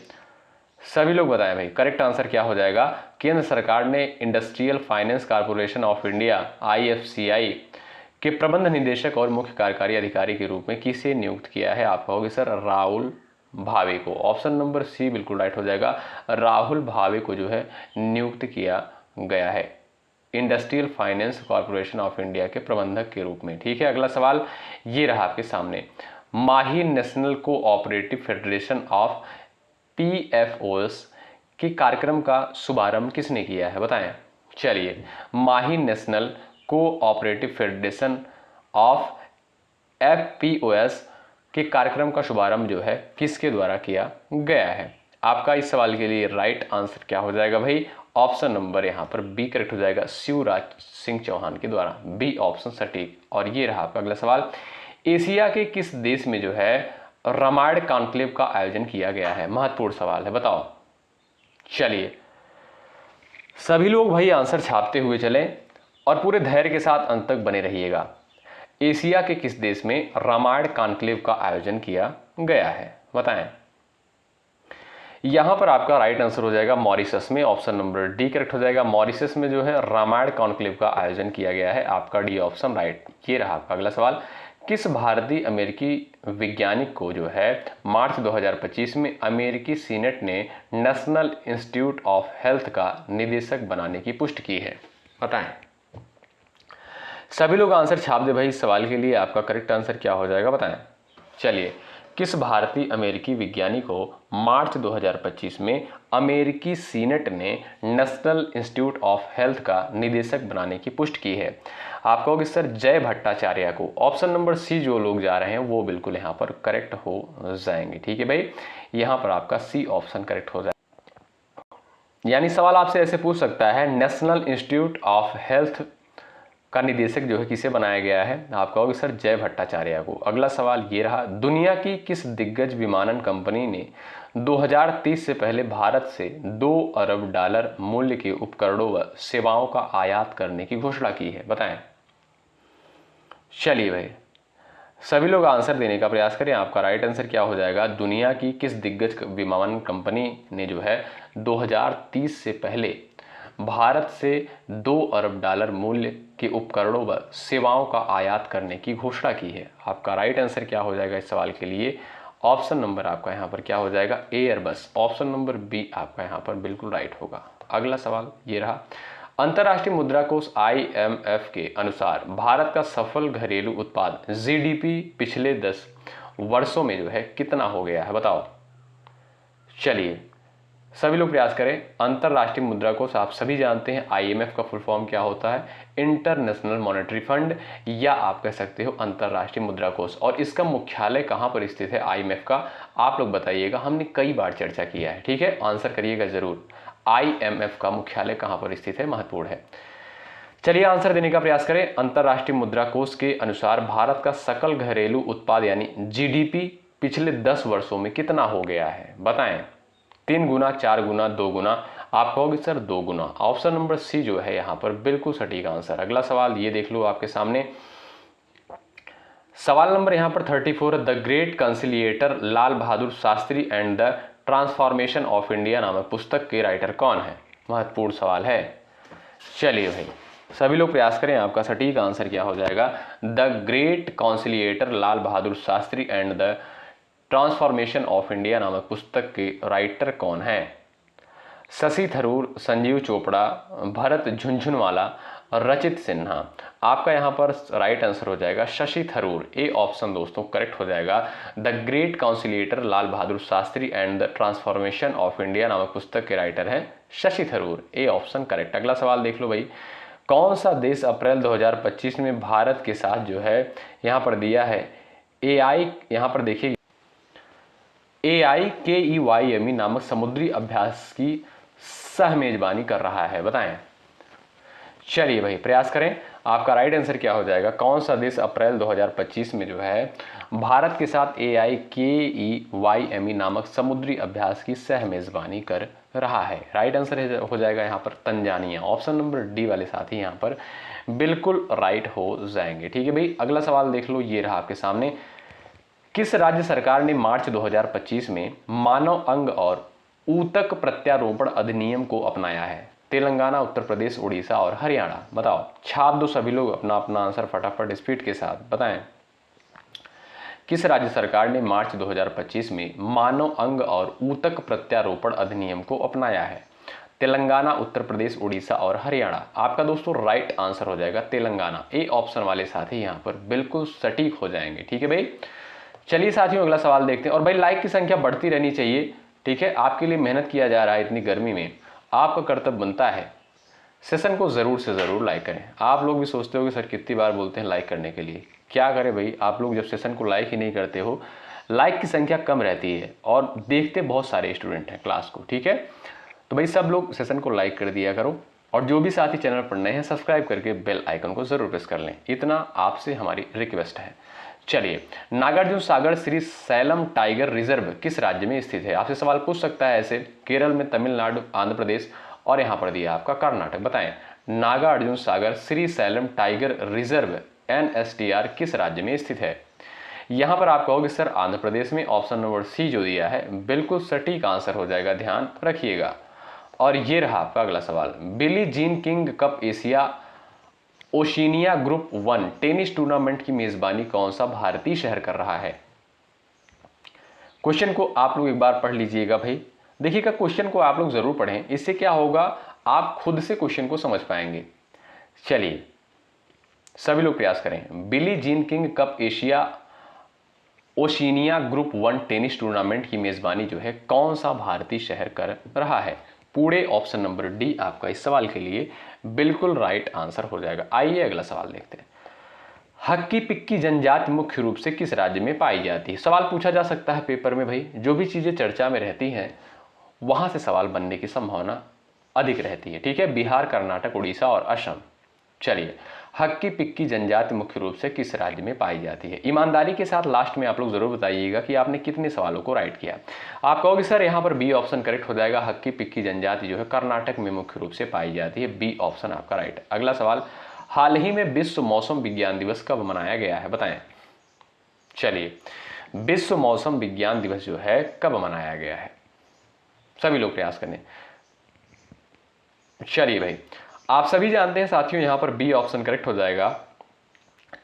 सभी लोग बताएं भाई करेक्ट आंसर क्या हो जाएगा। केंद्र सरकार ने industrial finance corporation of India IFCI के प्रबंध निदेशक और मुख्य कार्यकारी अधिकारी के रूप में किसे नियुक्त किया है? आप कहोगे सर राहुल भावे को, ऑप्शन नंबर सी बिल्कुल राइट हो जाएगा। राहुल भावे को जो है नियुक्त किया गया है industrial finance corporation of India के प्रबंधक के रूप में, ठीक है। अगला सवाल ये रहा आपके सामने। Mahi national cooperative federation of PFOS के कार्यक्रम का शुभारंभ किसने किया है, बताएं। चलिए, Mahi national cooperative federation of FPOS के कार्यक्रम का शुभारंभ जो है किसके द्वारा किया गया है। आपका इस सवाल के लिए राइट आंसर क्या हो जाएगा भाई, ऑप्शन नंबर यहाँ पर बी करेक्ट हो जाएगा, शिवराज सिंह चौहान के द्वारा, बी ऑप्शन सटीक। और ये रहा आपका अगला सवाल, एशिया के किस देश में जो है रामायण कॉन्क्लेव का आयोजन किया गया है, महत्वपूर्ण सवाल है, बताओ। चलिए, सभी लोग भाई आंसर छापते हुए चलें और पूरे धैर्य के साथ अंत तक बने रहिएगा। एशिया के किस देश में रामायण कॉन्क्लेव का आयोजन किया गया है, बताएं। यहां पर आपका राइट आंसर हो जाएगा मॉरिशस में, ऑप्शन नंबर डी करेक्ट हो जाएगा। मॉरिशस में जो है रामायण कॉन्क्लेव का आयोजन किया गया है, आपका डी ऑप्शन राइट। ये रहा आपका अगला सवाल, किस भारतीय अमेरिकी वैज्ञानिक को जो है मार्च 2025 में अमेरिकी सीनेट ने नेशनल इंस्टीट्यूट ऑफ हेल्थ का निदेशक बनाने की पुष्टि की है, बताएं। सभी लोग आंसर छाप दे भाई इस सवाल के लिए, आपका करेक्ट आंसर क्या हो जाएगा, बताएं। चलिए, किस भारतीय अमेरिकी विज्ञानी को मार्च 2025 में अमेरिकी सीनेट ने नेशनल इंस्टीट्यूट ऑफ हेल्थ का निदेशक बनाने की पुष्टि की है। आप कहोगे सर जय भट्टाचार्य को, ऑप्शन नंबर सी जो लोग जा रहे हैं वो बिल्कुल यहाँ पर करेक्ट हो जाएंगे, ठीक है भाई। यहाँ पर आपका सी ऑप्शन करेक्ट हो जाएगा। यानी सवाल आपसे ऐसे पूछ सकता है, नेशनल इंस्टीट्यूट ऑफ हेल्थ का निदेशक जो है किसे बनाया गया है, आप कहोगे सर जय भट्टाचार्य को। अगला सवाल ये रहा, दुनिया की किस दिग्गज विमानन कंपनी ने 2030 से पहले भारत से $2 अरब मूल्य के उपकरणों व सेवाओं का आयात करने की घोषणा की है, बताएं। चलिए भाई, सभी लोग आंसर देने का प्रयास करें। आपका राइट आंसर क्या हो जाएगा, दुनिया की किस दिग्गज विमानन कंपनी ने जो है 2030 से पहले भारत से $2 अरब मूल्य के उपकरणों व सेवाओं का आयात करने की घोषणा की है। आपका राइट आंसर क्या हो जाएगा इस सवाल के लिए, ऑप्शन नंबर आपका यहाँ पर क्या हो जाएगा, एयरबस, ऑप्शन नंबर बी आपका यहाँ पर बिल्कुल राइट होगा। अगला सवाल ये रहा, अंतर्राष्ट्रीय मुद्रा कोष IMF के अनुसार भारत का सफल घरेलू उत्पाद GDP पिछले 10 वर्षों में जो है कितना हो गया है, बताओ। चलिए, सभी लोग प्रयास करें। अंतरराष्ट्रीय मुद्रा कोष आप सभी जानते हैं, IMF का फुल फॉर्म क्या होता है, इंटरनेशनल मॉनेटरी फंड, या आप कह सकते हो अंतरराष्ट्रीय मुद्रा कोष। और इसका मुख्यालय कहां पर स्थित है IMF का, आप लोग बताइएगा, हमने कई बार चर्चा किया है, ठीक है, आंसर करिएगा जरूर। IMF का मुख्यालय कहां पर स्थित है, महत्वपूर्ण है। चलिए आंसर देने का प्रयास करें। अंतरराष्ट्रीय मुद्रा कोष के अनुसार भारत का सकल घरेलू उत्पाद यानी GDP पिछले 10 वर्षों में कितना हो गया है, बताएं। 3 गुना, 4 गुना, 2 गुना, आप कहोगे सर 2 गुना, ऑप्शन नंबर सी जो है यहाँ पर बिल्कुल सटीक आंसर। अगला सवाल ये देख लो आपके सामने, सवाल नंबर यहाँ पर 34, the great conciliator Lal Bahadur Shastri and the transformation of India नामक पुस्तक के राइटर कौन है, महत्वपूर्ण सवाल है। चलिए भाई, सभी लोग प्रयास करें, आपका सटीक आंसर क्या हो जाएगा, the great conciliator Lal Bahadur Shastri and the transformation of India नामक पुस्तक के राइटर कौन है। शशि थरूर, संजीव चोपड़ा, भरत झुनझुनवाला, रचित सिन्हा। आपका यहाँ पर राइट आंसर हो जाएगा शशि थरूर, ए ऑप्शन दोस्तों करेक्ट हो जाएगा। The great conciliator Lal Bahadur Shastri and the transformation of India नामक पुस्तक के राइटर हैं Shashi Tharoor, A option correct. अगला सवाल देख लो भाई, कौन सा देश अप्रैल 2025 में भारत के साथ जो है यहाँ पर दिया है AI, यहाँ पर देखिए AIKEYME नामक समुद्री अभ्यास की सह मेजबानी कर रहा है, बताएं। चलिए भाई प्रयास करें, आपका राइट आंसर क्या हो जाएगा, कौन सा देश अप्रैल 2025 में जो है भारत के साथ AIKEYME नामक समुद्री अभ्यास की सह मेजबानी कर रहा है। राइट आंसर हो जाएगा यहाँ पर तंजानिया, ऑप्शन नंबर डी वाले साथी यहाँ पर बिल्कुल राइट हो जाएंगे, ठीक है भाई। अगला सवाल देख लो, ये रहा आपके सामने, किस राज्य सरकार ने मार्च 2025 में मानव अंग और ऊतक प्रत्यारोपण अधिनियम को अपनाया है। तेलंगाना, उत्तर प्रदेश, उड़ीसा और हरियाणा, बताओ। छाप दो सभी लोग अपना अपना आंसर फटाफट स्पीड के साथ, बताएं। किस राज्य सरकार ने मार्च 2025 में मानव अंग और ऊतक प्रत्यारोपण अधिनियम को अपनाया है। तेलंगाना, उत्तर प्रदेश, उड़ीसा और हरियाणा। आपका दोस्तों राइट आंसर हो जाएगा तेलंगाना, ए ऑप्शन वाले साथी यहाँ पर बिल्कुल सटीक हो जाएंगे, ठीक है भाई। चलिए साथियों अगला सवाल देखते हैं। और भाई लाइक की संख्या बढ़ती रहनी चाहिए, ठीक है, आपके लिए मेहनत किया जा रहा है इतनी गर्मी में, आपका कर्तव्य बनता है सेशन को ज़रूर से ज़रूर लाइक करें। आप लोग भी सोचते हो कि सर कितनी बार बोलते हैं लाइक करने के लिए, क्या करें भाई, आप लोग जब सेशन को लाइक ही नहीं करते हो, लाइक की संख्या कम रहती है और देखते बहुत सारे स्टूडेंट हैं क्लास को, ठीक है। तो भाई सब लोग सेशन को लाइक कर दिया करो, और जो भी साथी चैनल पर नए हैं सब्सक्राइब करके बेल आइकन को ज़रूर प्रेस कर लें, इतना आपसे हमारी रिक्वेस्ट है। चलिए, Nagarjuna Sagar Srisailam tiger reserve किस राज्य में स्थित है? आपसे सवाल पूछ सकता है ऐसे, केरल में, तमिलनाडु, आंध्र प्रदेश, और यहाँ पर दिया आपका कर्नाटक। बताएं, Nagarjuna Sagar Srisailam tiger reserve NSTR किस राज्य में स्थित है? यहाँ पर आप कहोगे सर आंध्र प्रदेश में। ऑप्शन नंबर सी जो दिया है बिल्कुल सटीक आंसर हो जाएगा, ध्यान रखिएगा। और ये रहा आपका अगला सवाल, Billie Jean King cup Asia Oceania group 1 tennis tournament की मेजबानी कौन सा भारतीय शहर कर रहा है? क्वेश्चन को आप लोग एक बार पढ़ लीजिएगा भाई, देखिएगा क्वेश्चन को आप लोग जरूर पढ़ें, इससे क्या होगा आप खुद से क्वेश्चन को समझ पाएंगे। चलिए सभी लोग प्रयास करें। Billie Jean King cup Asia Oceania group 1 tennis tournament की मेजबानी जो है कौन सा भारतीय शहर कर रहा है? पूरे ऑप्शन नंबर डी आपका इस सवाल के लिए बिल्कुल राइट आंसर हो जाएगा। आइए अगला सवाल देखते हैं। हक्की पिक्की जनजाति मुख्य रूप से किस राज्य में पाई जाती है? सवाल पूछा जा सकता है पेपर में भाई, जो भी चीजें चर्चा में रहती हैं वहां से सवाल बनने की संभावना अधिक रहती है, ठीक है। बिहार, कर्नाटक, उड़ीसा और असम। चलिए, हक्की पिक्की जनजाति मुख्य रूप से किस राज्य में पाई जाती है? ईमानदारी के साथ लास्ट में आप लोग जरूर बताइएगा कि आपने कितने सवालों को राइट किया। आप कहोगे सर यहाँ पर बी ऑप्शन करेक्ट हो जाएगा, हक्की पिक्की जनजाति जो है कर्नाटक में मुख्य रूप से पाई जाती है, बी ऑप्शन आपका राइट है। अगला सवाल, हाल ही में विश्व मौसम विज्ञान दिवस कब मनाया गया है? बताएं। चलिए, विश्व मौसम विज्ञान दिवस जो है कब मनाया गया है? सभी लोग प्रयास करें। चलिए भाई, आप सभी जानते हैं साथियों यहाँ पर बी ऑप्शन करेक्ट हो जाएगा।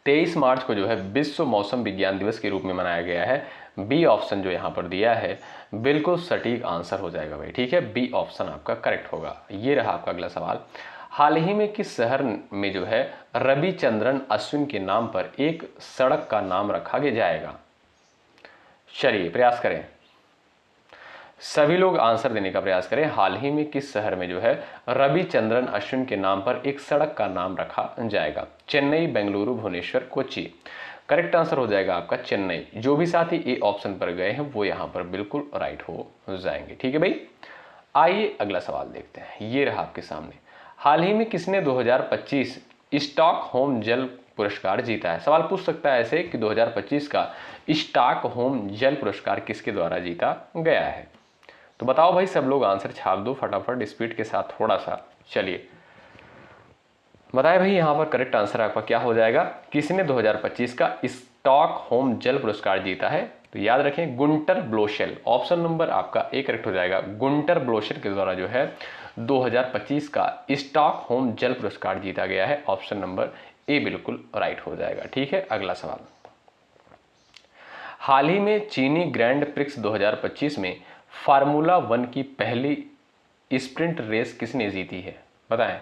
23 मार्च को जो है विश्व मौसम विज्ञान दिवस के रूप में मनाया गया है। बी ऑप्शन जो यहाँ पर दिया है बिल्कुल सटीक आंसर हो जाएगा भाई, ठीक है, बी ऑप्शन आपका करेक्ट होगा। ये रहा आपका अगला सवाल, हाल ही में किस शहर में जो है रविचंद्रन अश्विन के नाम पर एक सड़क का नाम रखा जाएगा? चलिए प्रयास करें, सभी लोग आंसर देने का प्रयास करें। हाल ही में किस शहर में जो है रविचंद्रन अश्विन के नाम पर एक सड़क का नाम रखा जाएगा? चेन्नई, बेंगलुरु, भुवनेश्वर, कोच्चि। करेक्ट आंसर हो जाएगा आपका चेन्नई। जो भी साथी ए ऑप्शन पर गए हैं वो यहाँ पर बिल्कुल राइट हो जाएंगे, ठीक है भाई। आइए अगला सवाल देखते हैं, ये रहा आपके सामने, हाल ही में किसने 2025 स्टॉकहोम जल पुरस्कार जीता है? सवाल पूछ सकता है ऐसे कि 2025 का स्टॉकहोम जल पुरस्कार किसके द्वारा जीता गया है? तो बताओ भाई, सब लोग आंसर छाप दो फटाफट स्पीड के साथ थोड़ा सा। चलिए बताए भाई, यहाँ पर करेक्ट आंसर आपका क्या हो जाएगा, किसने 2025 का स्टॉकहोम जल पुरस्कार जीता है? तो याद रखें गुंटर ब्लोशेल। ऑप्शन नंबर आपका ए करेक्ट हो जाएगा, गुंटर ब्लोशेल के द्वारा जो है 2025 का स्टॉकहोम जल पुरस्कार जीता गया है। ऑप्शन नंबर ए बिल्कुल राइट हो जाएगा, ठीक है। अगला सवाल, हाल ही में चीनी ग्रैंड प्रिक्स 2025 में फार्मूला 1 की पहली स्प्रिंट रेस किसने जीती है? बताएं।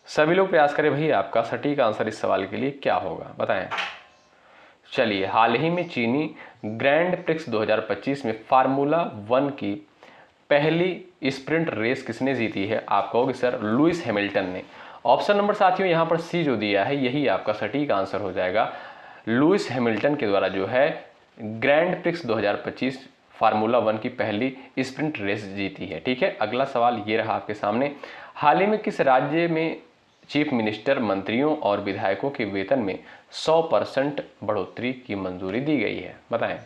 सभी लोग प्रयास करें भाई, आपका सटीक आंसर इस सवाल के लिए क्या होगा? बताएं। चलिए, हाल ही में चीनी ग्रैंड प्रिक्स 2025 में फार्मूला 1 की पहली स्प्रिंट रेस किसने जीती है? आप कहोगे सर लुइस हैमिल्टन ने। ऑप्शन नंबर साथियों यहाँ पर सी जो दिया है यही आपका सटीक आंसर हो जाएगा। लुइस हैमिल्टन के द्वारा जो है ग्रैंड प्रिक्स 2025 फार्मूला 1 की पहली स्प्रिंट रेस जीती है, ठीक है। अगला सवाल ये रहा आपके सामने, हाल ही में किस राज्य में चीफ मिनिस्टर, मंत्रियों और विधायकों के वेतन में 100% बढ़ोतरी की मंजूरी दी गई है? बताएं।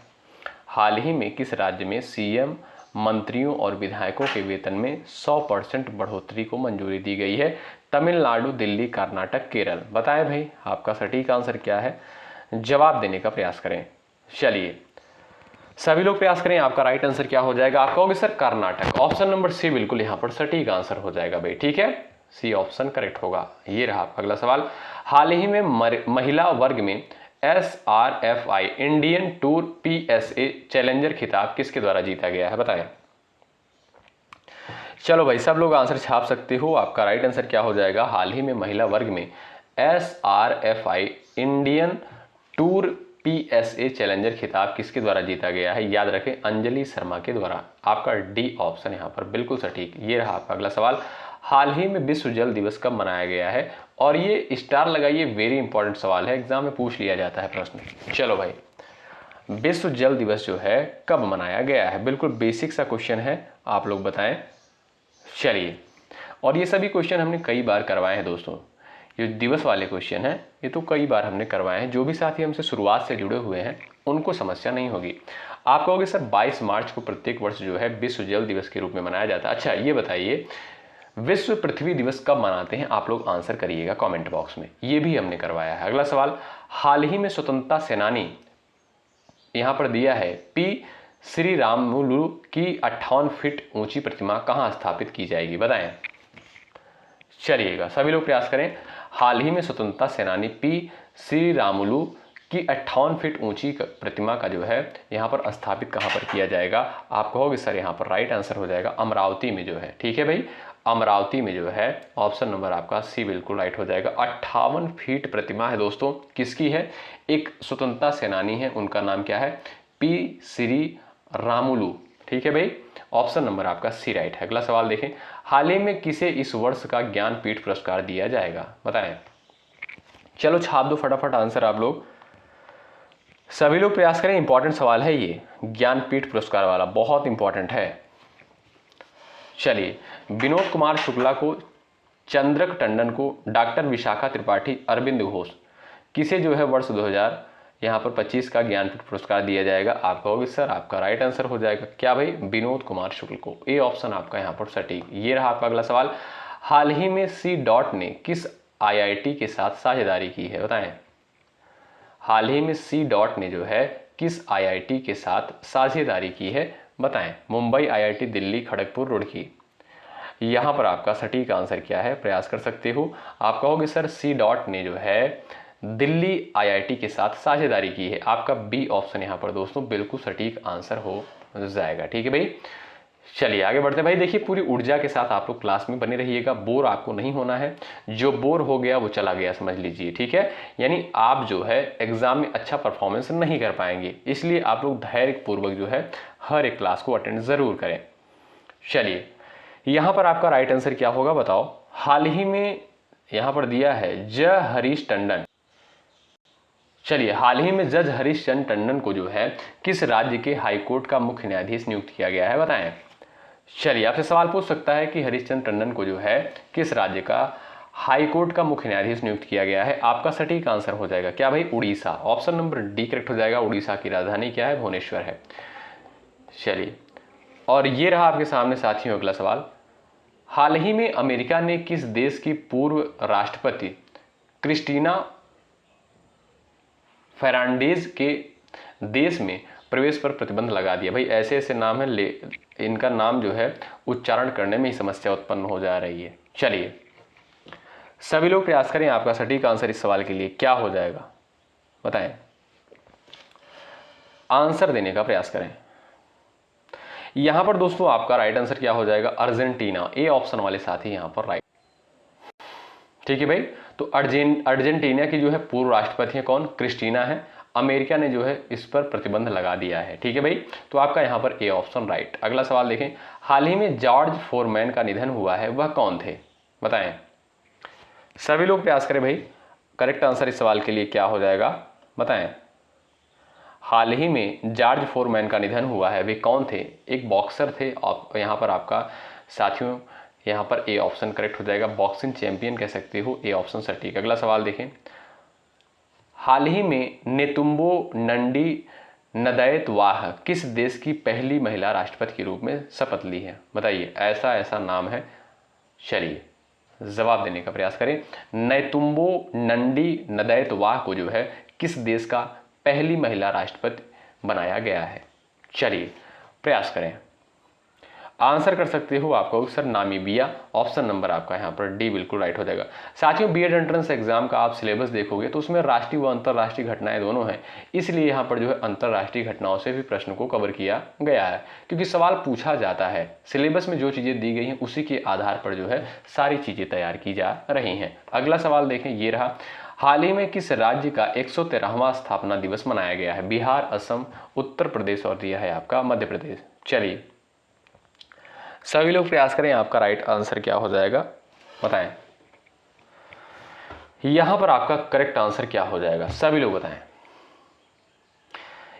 हाल ही में किस राज्य में सीएम, मंत्रियों और विधायकों के वेतन में 100% बढ़ोतरी को मंजूरी दी गई है? तमिलनाडु, दिल्ली, कर्नाटक, केरल। बताएं भाई, आपका सटीक आंसर क्या है? जवाब देने का प्रयास करें। चलिए सभी लोग प्रयास करें, आपका राइट आंसर क्या हो जाएगा? आप कहोगे sir Karnataka. Option number C बिल्कुल यहाँ पर सटीक आंसर हो जाएगा भाई, ठीक है, सी ऑप्शन करेक्ट होगा। ये रहा अगला सवाल, हाल ही में महिला वर्ग में SRFI Indian tour PSA challenger खिताब किसके द्वारा जीता गया है? बताएं। चलो भाई, सब लोग आंसर छाप सकते हो, आपका राइट आंसर क्या हो जाएगा? हाल ही में महिला वर्ग में SRFI Indian tour PSA challenger खिताब किसके द्वारा जीता गया है? याद रखें, अंजलि शर्मा के द्वारा। आपका डी ऑप्शन यहाँ पर बिल्कुल सटीक। ये रहा आपका अगला सवाल। हाल ही में विश्व जल दिवस कब मनाया गया है? और ये स्टार लगाइए, वेरी इंपॉर्टेंट सवाल है, एग्जाम में पूछ लिया जाता है प्रश्न। चलो भाई, विश्व जल दिवस जो है कब मनाया गया है? बिल्कुल बेसिक सा क्वेश्चन है, आप लोग बताएं। चलिए, और ये सभी क्वेश्चन हमने कई बार करवाए हैं दोस्तों। ये दिवस वाले क्वेश्चन हैं, ये तो कई बार हमने करवाए हैं। जो भी साथी हमसे शुरुआत से जुड़े हुए हैं उनको समस्या नहीं होगी। आप कहोगे सर 22 मार्च को प्रत्येक वर्ष जो है विश्व जल दिवस के रूप में मनाया जाता है। अच्छा, ये बताइए विश्व पृथ्वी दिवस कब मनाते हैं? आप लोग आंसर करिएगा कमेंट बॉक्स में, ये भी हमने करवाया है। अगला सवाल, हाल ही में स्वतंत्रता सेनानी, यहां पर दिया है पी श्री रामुलु की 58 फीट ऊंची प्रतिमा कहां स्थापित की जाएगी? बताएं। चलिएगा, सभी लोग प्रयास करें। हाल ही में स्वतंत्रता सेनानी पी श्री रामुलु की 58 फीट ऊंची प्रतिमा का जो है यहाँ पर स्थापित कहाँ पर किया जाएगा? आप कहोगे सर यहाँ पर राइट आंसर हो जाएगा अमरावती में जो है। ठीक है भाई, अमरावती में जो है ऑप्शन नंबर आपका सी बिल्कुल राइट हो जाएगा। 58 फीट प्रतिमा है दोस्तों, किसकी है? एक स्वतंत्रता सेनानी है, उनका नाम क्या है? पी श्री रामुलु। ठीक है भाई, ऑप्शन नंबर आपका सी राइट है। अगला सवाल देखें, हाल ही में किसे इस वर्ष का ज्ञानपीठ पुरस्कार दिया जाएगा? बताएं। चलो छाप दो फटाफट आंसर आप लोग, सभी लोग प्रयास करें। इंपॉर्टेंट सवाल है ये, ज्ञानपीठ पुरस्कार वाला बहुत इंपॉर्टेंट है। चलिए, विनोद कुमार शुक्ला को, चंद्रक टंडन को, डॉक्टर विशाखा त्रिपाठी, अरविंद घोष, किसे जो है वर्ष 2000 यहाँ पर 25 का ज्ञानपीठ पुरस्कार दिया जाएगा? आप कहोगे सर आपका राइट आंसर हो जाएगा क्या भाई? विनोद कुमार शुक्ल को। ए ऑप्शन आपका यहाँ पर सटीक। ये रहा आपका अगला सवाल, हाल ही में सी डॉट ने किस IIT के साथ साझेदारी की है? बताएं। हाल ही में सी डॉट ने जो है किस IIT के साथ साझेदारी की है? बताएं। मुंबई IIT, दिल्ली, खड़गपुर, रुड़की। यहां पर आपका सटीक आंसर क्या है? प्रयास कर सकते हो। आप कहोगे सर सी डॉट ने जो है दिल्ली IIT के साथ साझेदारी की है। आपका बी ऑप्शन यहां पर दोस्तों बिल्कुल सटीक आंसर हो जाएगा। ठीक है भाई, चलिए आगे बढ़ते हैं भाई। देखिए, पूरी ऊर्जा के साथ आप लोग क्लास में बने रहिएगा, बोर आपको नहीं होना है। जो बोर हो गया वो चला गया समझ लीजिए। ठीक है, यानी आप जो है एग्जाम में अच्छा परफॉर्मेंस नहीं कर पाएंगे, इसलिए आप लोग धैर्य पूर्वक जो है हर एक क्लास को अटेंड जरूर करें। चलिए, यहां पर आपका राइट आंसर क्या होगा बताओ? हाल ही में यहां पर दिया है ज हरीश टंडन। चलिए, हाल ही में जज हरीश चंद्र टंडन को जो है किस राज्य के हाईकोर्ट का मुख्य न्यायाधीश नियुक्त किया गया है? बताएं। चलिए, आपसे सवाल पूछ सकता है कि हरीशचंद्र टंडन को जो है किस राज्य का हाईकोर्ट का मुख्य न्यायाधीश नियुक्त किया गया है? आपका सटीक आंसर हो जाएगा क्या भाई? Orissa. Option number D correct हो जाएगा। उड़ीसा की राजधानी क्या है? भुवनेश्वर है। चलिए, और ये रहा आपके सामने साथियों अगला सवाल, हाल ही में अमेरिका ने किस देश की पूर्व राष्ट्रपति क्रिस्टीना फर्नांडीज के देश में प्रवेश पर प्रतिबंध लगा दिया? भाई ऐसे ऐसे नाम है, इनका नाम जो है उच्चारण करने में ही समस्या उत्पन्न हो जा रही है। चलिए, सभी लोग प्रयास करें, आपका सटीक आंसर इस सवाल के लिए क्या हो जाएगा? बताएं, आंसर देने का प्रयास करें। यहां पर दोस्तों आपका राइट आंसर क्या हो जाएगा? अर्जेंटीना। ए ऑप्शन वाले साथी यहां पर राइट। ठीक है भाई, तो अर्जेंटीना की जो है पूर्व राष्ट्रपति है कौन? क्रिस्टीना है। अमेरिका ने जो है इस पर प्रतिबंध लगा दिया है। ठीक है भाई, तो आपका यहां पर ए ऑप्शन राइट। अगला सवाल देखें, हाल ही में जॉर्ज फोरमैन का निधन हुआ है, वह कौन थे? बताएं। सभी लोग प्रयास करें भाई, करेक्ट आंसर इस सवाल के लिए क्या हो जाएगा? बताएं। हाल ही में जॉर्ज फोरमैन का निधन हुआ है, वे कौन थे? एक बॉक्सर थे। यहां पर आपका साथियों यहां पर ए ऑप्शन करेक्ट हो जाएगा, बॉक्सिंग चैंपियन कह सकते हो। ए ऑप्शन सटीक। अगला सवाल देखें, हाल ही में नेतुम्बो नंडी नदैतवाह किस देश की पहली महिला राष्ट्रपति के रूप में शपथ ली है? बताइए, ऐसा ऐसा नाम है। चलिए जवाब देने का प्रयास करें। नेतुम्बो नंडी नदैतवाह को जो है किस देश का पहली महिला राष्ट्रपति बनाया गया है? चलिए प्रयास करें, आंसर कर सकते हो। आपको सर नामीबिया। ऑप्शन नंबर आपका यहाँ पर डी बिल्कुल राइट हो जाएगा। साथियों, बीएड एंट्रेंस एग्जाम का आप सिलेबस देखोगे तो उसमें राष्ट्रीय व अंतर्राष्ट्रीय घटनाएं दोनों हैं, इसलिए यहाँ पर जो है अंतर्राष्ट्रीय घटनाओं से भी प्रश्न को कवर किया गया है, क्योंकि सवाल पूछा जाता है। सिलेबस में जो चीजें दी गई हैं उसी के आधार पर जो है सारी चीजें तैयार की जा रही हैं। अगला सवाल देखें, ये रहा, हाल ही में किस राज्य का 113वां स्थापना दिवस मनाया गया है? बिहार, असम, उत्तर प्रदेश और यह है आपका मध्य प्रदेश। चलिए सभी लोग प्रयास करें, आपका राइट आंसर क्या हो जाएगा बताएं। यहां पर आपका करेक्ट आंसर क्या हो जाएगा, सभी लोग बताएं।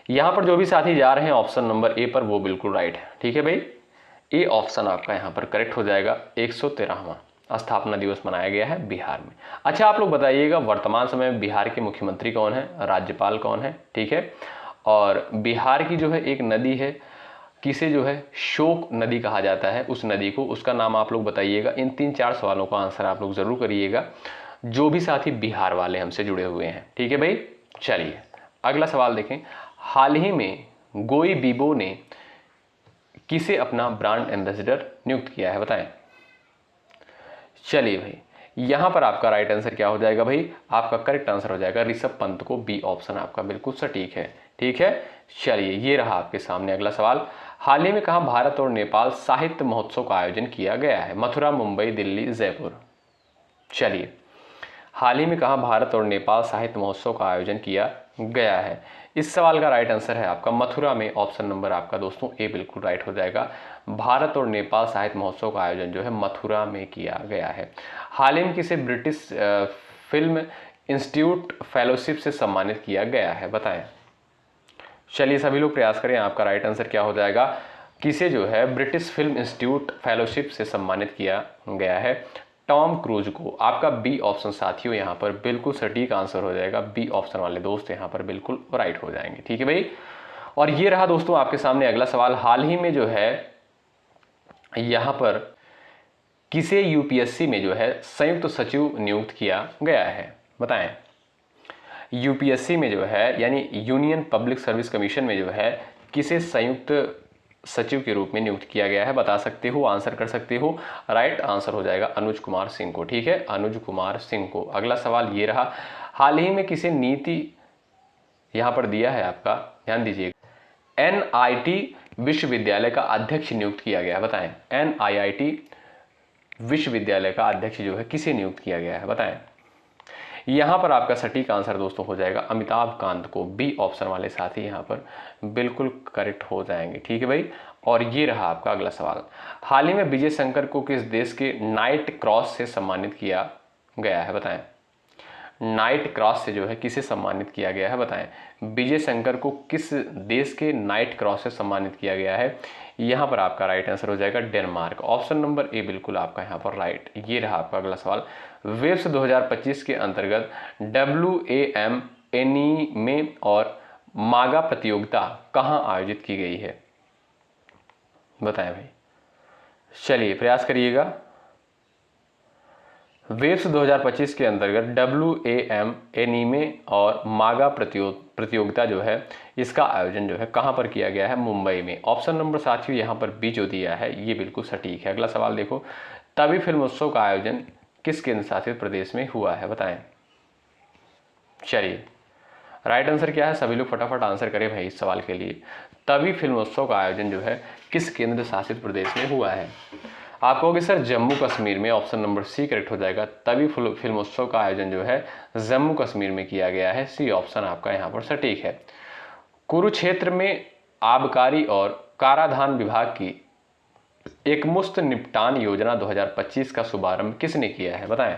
यहां पर जो भी साथी जा रहे हैं ऑप्शन नंबर ए पर वो बिल्कुल राइट है। ठीक है भाई, ए ऑप्शन आपका यहां पर करेक्ट हो जाएगा। 113वां स्थापना दिवस मनाया गया है बिहार में। अच्छा आप लोग बताइएगा वर्तमान समय में बिहार के मुख्यमंत्री कौन है, राज्यपाल कौन है? ठीक है, और बिहार की जो है एक नदी है, किसे जो है शोक नदी कहा जाता है, उस नदी को, उसका नाम आप लोग बताइएगा। इन 3-4 सवालों का आंसर आप लोग जरूर करिएगा, जो भी साथी बिहार वाले हमसे जुड़े हुए हैं। ठीक है भाई, चलिए अगला सवाल देखें। हाल ही में गोई बीबो ने किसे अपना ब्रांड एम्बेसडर नियुक्त किया है बताएं। चलिए भाई, यहां पर आपका राइट आंसर क्या हो जाएगा भाई? आपका करेक्ट आंसर हो जाएगा ऋषभ पंत को, बी ऑप्शन आपका बिल्कुल सटीक है। ठीक है, चलिए ये रहा आपके सामने अगला सवाल। हाल ही में कहां भारत और नेपाल साहित्य महोत्सव का आयोजन किया गया है? मथुरा, मुंबई, दिल्ली, जयपुर। चलिए हाल ही में कहां भारत और नेपाल साहित्य महोत्सव का आयोजन किया गया है? इस सवाल का राइट आंसर है आपका मथुरा में, ऑप्शन नंबर आपका दोस्तों ए बिल्कुल राइट हो जाएगा। भारत और नेपाल साहित्य महोत्सव का आयोजन जो है मथुरा में किया गया है। हाल ही में किसे ब्रिटिश फिल्म इंस्टीट्यूट फेलोशिप से सम्मानित किया गया है बताएं। चलिए सभी लोग प्रयास करें, आपका राइट आंसर क्या हो जाएगा? किसे जो है ब्रिटिश फिल्म इंस्टीट्यूट फेलोशिप से सम्मानित किया गया है? टॉम क्रूज को। आपका बी ऑप्शन साथियों यहाँ पर बिल्कुल सटीक आंसर हो जाएगा। बी ऑप्शन वाले दोस्त यहाँ पर बिल्कुल राइट हो जाएंगे। ठीक है भाई, और ये रहा दोस्तों आपके सामने अगला सवाल। हाल ही में जो है यहाँ पर किसे यूपीएससी में जो है संयुक्त सचिव नियुक्त किया गया है बताएं। यूपीएससी में जो है यानी यूनियन पब्लिक सर्विस कमीशन में जो है किसे संयुक्त सचिव के रूप में नियुक्त किया गया है? बता सकते हो, आंसर कर सकते हो। राइट आंसर हो जाएगा अनुज कुमार सिंह को। ठीक है, अनुज कुमार सिंह को। अगला सवाल ये रहा, हाल ही में किसे नीति यहां पर दिया है आपका, ध्यान दीजिएगा, एनआईटी विश्वविद्यालय का अध्यक्ष नियुक्त किया गया है बताएं। एनआईटी विश्वविद्यालय का अध्यक्ष जो है किसे नियुक्त किया गया है बताएं। यहां पर आपका सटीक आंसर दोस्तों हो जाएगा अमिताभ कांत को। बी ऑप्शन वाले साथी यहां पर बिल्कुल करेक्ट हो जाएंगे। ठीक है भाई, और ये रहा आपका अगला सवाल। हाल ही में विजय शंकर को किस देश के नाइट क्रॉस से सम्मानित किया गया है बताएं। नाइट क्रॉस से जो है किसे सम्मानित किया गया है बताएं। विजय शंकर को किस देश के नाइट क्रॉस से सम्मानित किया गया है? यहां पर आपका राइट आंसर हो जाएगा डेनमार्क। ऑप्शन नंबर ए बिल्कुल आपका यहां पर राइट। ये रहा आपका अगला सवाल। वेव्स 2025 के अंतर्गत WAM एनीमे और मागा प्रतियोगिता कहां आयोजित की गई है बताएं भाई। चलिए प्रयास करिएगा। वेव्स 2025 के अंतर्गत WAM एनीमे और मागा प्रतियोगिता जो है इसका आयोजन जो है कहां पर किया गया है? मुंबई में। ऑप्शन नंबर साथियों यहां पर बी जो दिया है ये बिल्कुल सटीक है। अगला सवाल देखो, तभी फिल्मोत्सव का आयोजन किस केंद्र शासित प्रदेश में हुआ है बताएं। चलिए राइट आंसर क्या है? सभी लोग फटाफट आंसर करें भाई इस सवाल के लिए। तभी फिल्मोत्सव का आयोजन जो है किस केंद्र शासित प्रदेश में हुआ है? आप कहोगे सर जम्मू कश्मीर में। ऑप्शन नंबर सी करेक्ट हो जाएगा। तभी फिल्मोत्सव का आयोजन जो है जम्मू कश्मीर में किया गया है। सी ऑप्शन आपका यहाँ पर सटीक है। कुरुक्षेत्र में आबकारी और कराधान विभाग की एकमुश्त निपटान योजना 2025 का शुभारंभ किसने किया है बताएं।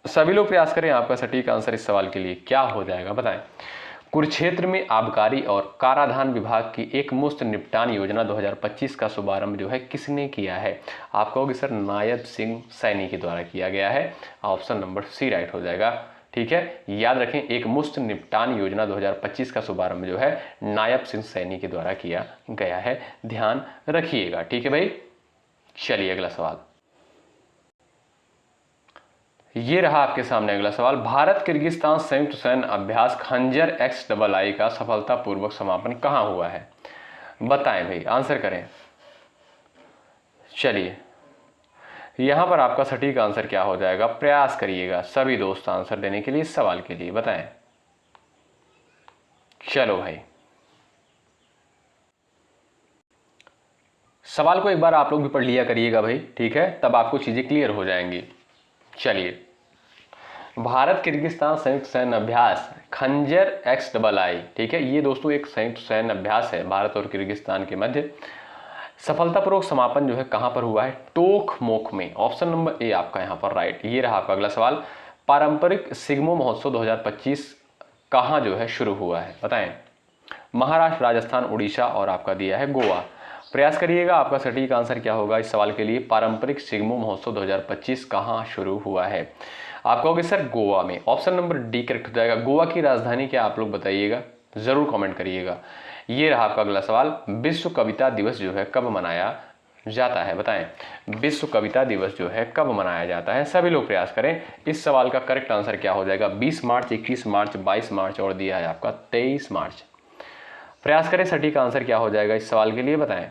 सभी लोग प्रयास करें, आपका सटीक आंसर इस सवाल के लिए क्या हो जाएगा बताएं। कुरुक्षेत्र में आबकारी और कराधान विभाग की एकमुश्त निपटान योजना 2025 का शुभारंभ जो है किसने किया है? आप कहोगे सर नायब सिंह सैनी के द्वारा किया गया है। ऑप्शन नंबर सी राइट हो जाएगा। ठीक है, याद रखें एकमुश्त निपटान योजना 2025 का शुभारंभ जो है नायब सिंह सैनी के द्वारा किया गया है, ध्यान रखिएगा। ठीक है भाई, चलिए अगला सवाल। ये रहा आपके सामने अगला सवाल। भारत किर्गिस्तान संयुक्त सैन्य अभ्यास खंजर XII का सफलतापूर्वक समापन कहां हुआ है बताएं भाई, आंसर करें। चलिए यहां पर आपका सटीक आंसर क्या हो जाएगा? प्रयास करिएगा सभी दोस्त आंसर देने के लिए इस सवाल के लिए बताएं। चलो भाई, सवाल को एक बार आप लोग भी पढ़ लिया करिएगा भाई। ठीक है, तब आपको चीजें क्लियर हो जाएंगी। चलिए भारत किर्गिस्तान संयुक्त सैन्य अभ्यास खंजर XII, ठीक है, ये दोस्तों एक संयुक्त सैन्य अभ्यास है भारत और किर्गिस्तान के मध्य। सफलतापूर्वक समापन जो है कहां पर हुआ है? टोखमोक में। ऑप्शन नंबर ए आपका यहां पर राइट। ये रहा आपका अगला सवाल। पारंपरिक सिग्मो महोत्सव 2025 कहां जो है शुरू हुआ है? बताएं। महाराष्ट्र, राजस्थान, उड़ीसा और आपका दिया है गोवा। प्रयास करिएगा, आपका सटीक आंसर क्या होगा इस सवाल के लिए। पारंपरिक सिग्मो महोत्सव 2025 कहां शुरू हुआ है? आप कहोगे सर गोवा में। ऑप्शन नंबर डी करेक्ट हो जाएगा। गोवा की राजधानी क्या आप लोग बताइएगा, जरूर कमेंट करिएगा। ये रहा आपका अगला सवाल। विश्व कविता दिवस जो है कब मनाया जाता है? बताएं। विश्व कविता दिवस जो है कब मनाया जाता है? सभी लोग प्रयास करें। इस सवाल का करेक्ट आंसर क्या हो जाएगा? 20 मार्च, 21 मार्च, 22 मार्च और दिया है आपका 23 मार्च। प्रयास करें, सटीक आंसर क्या हो जाएगा इस सवाल के लिए, बताएं।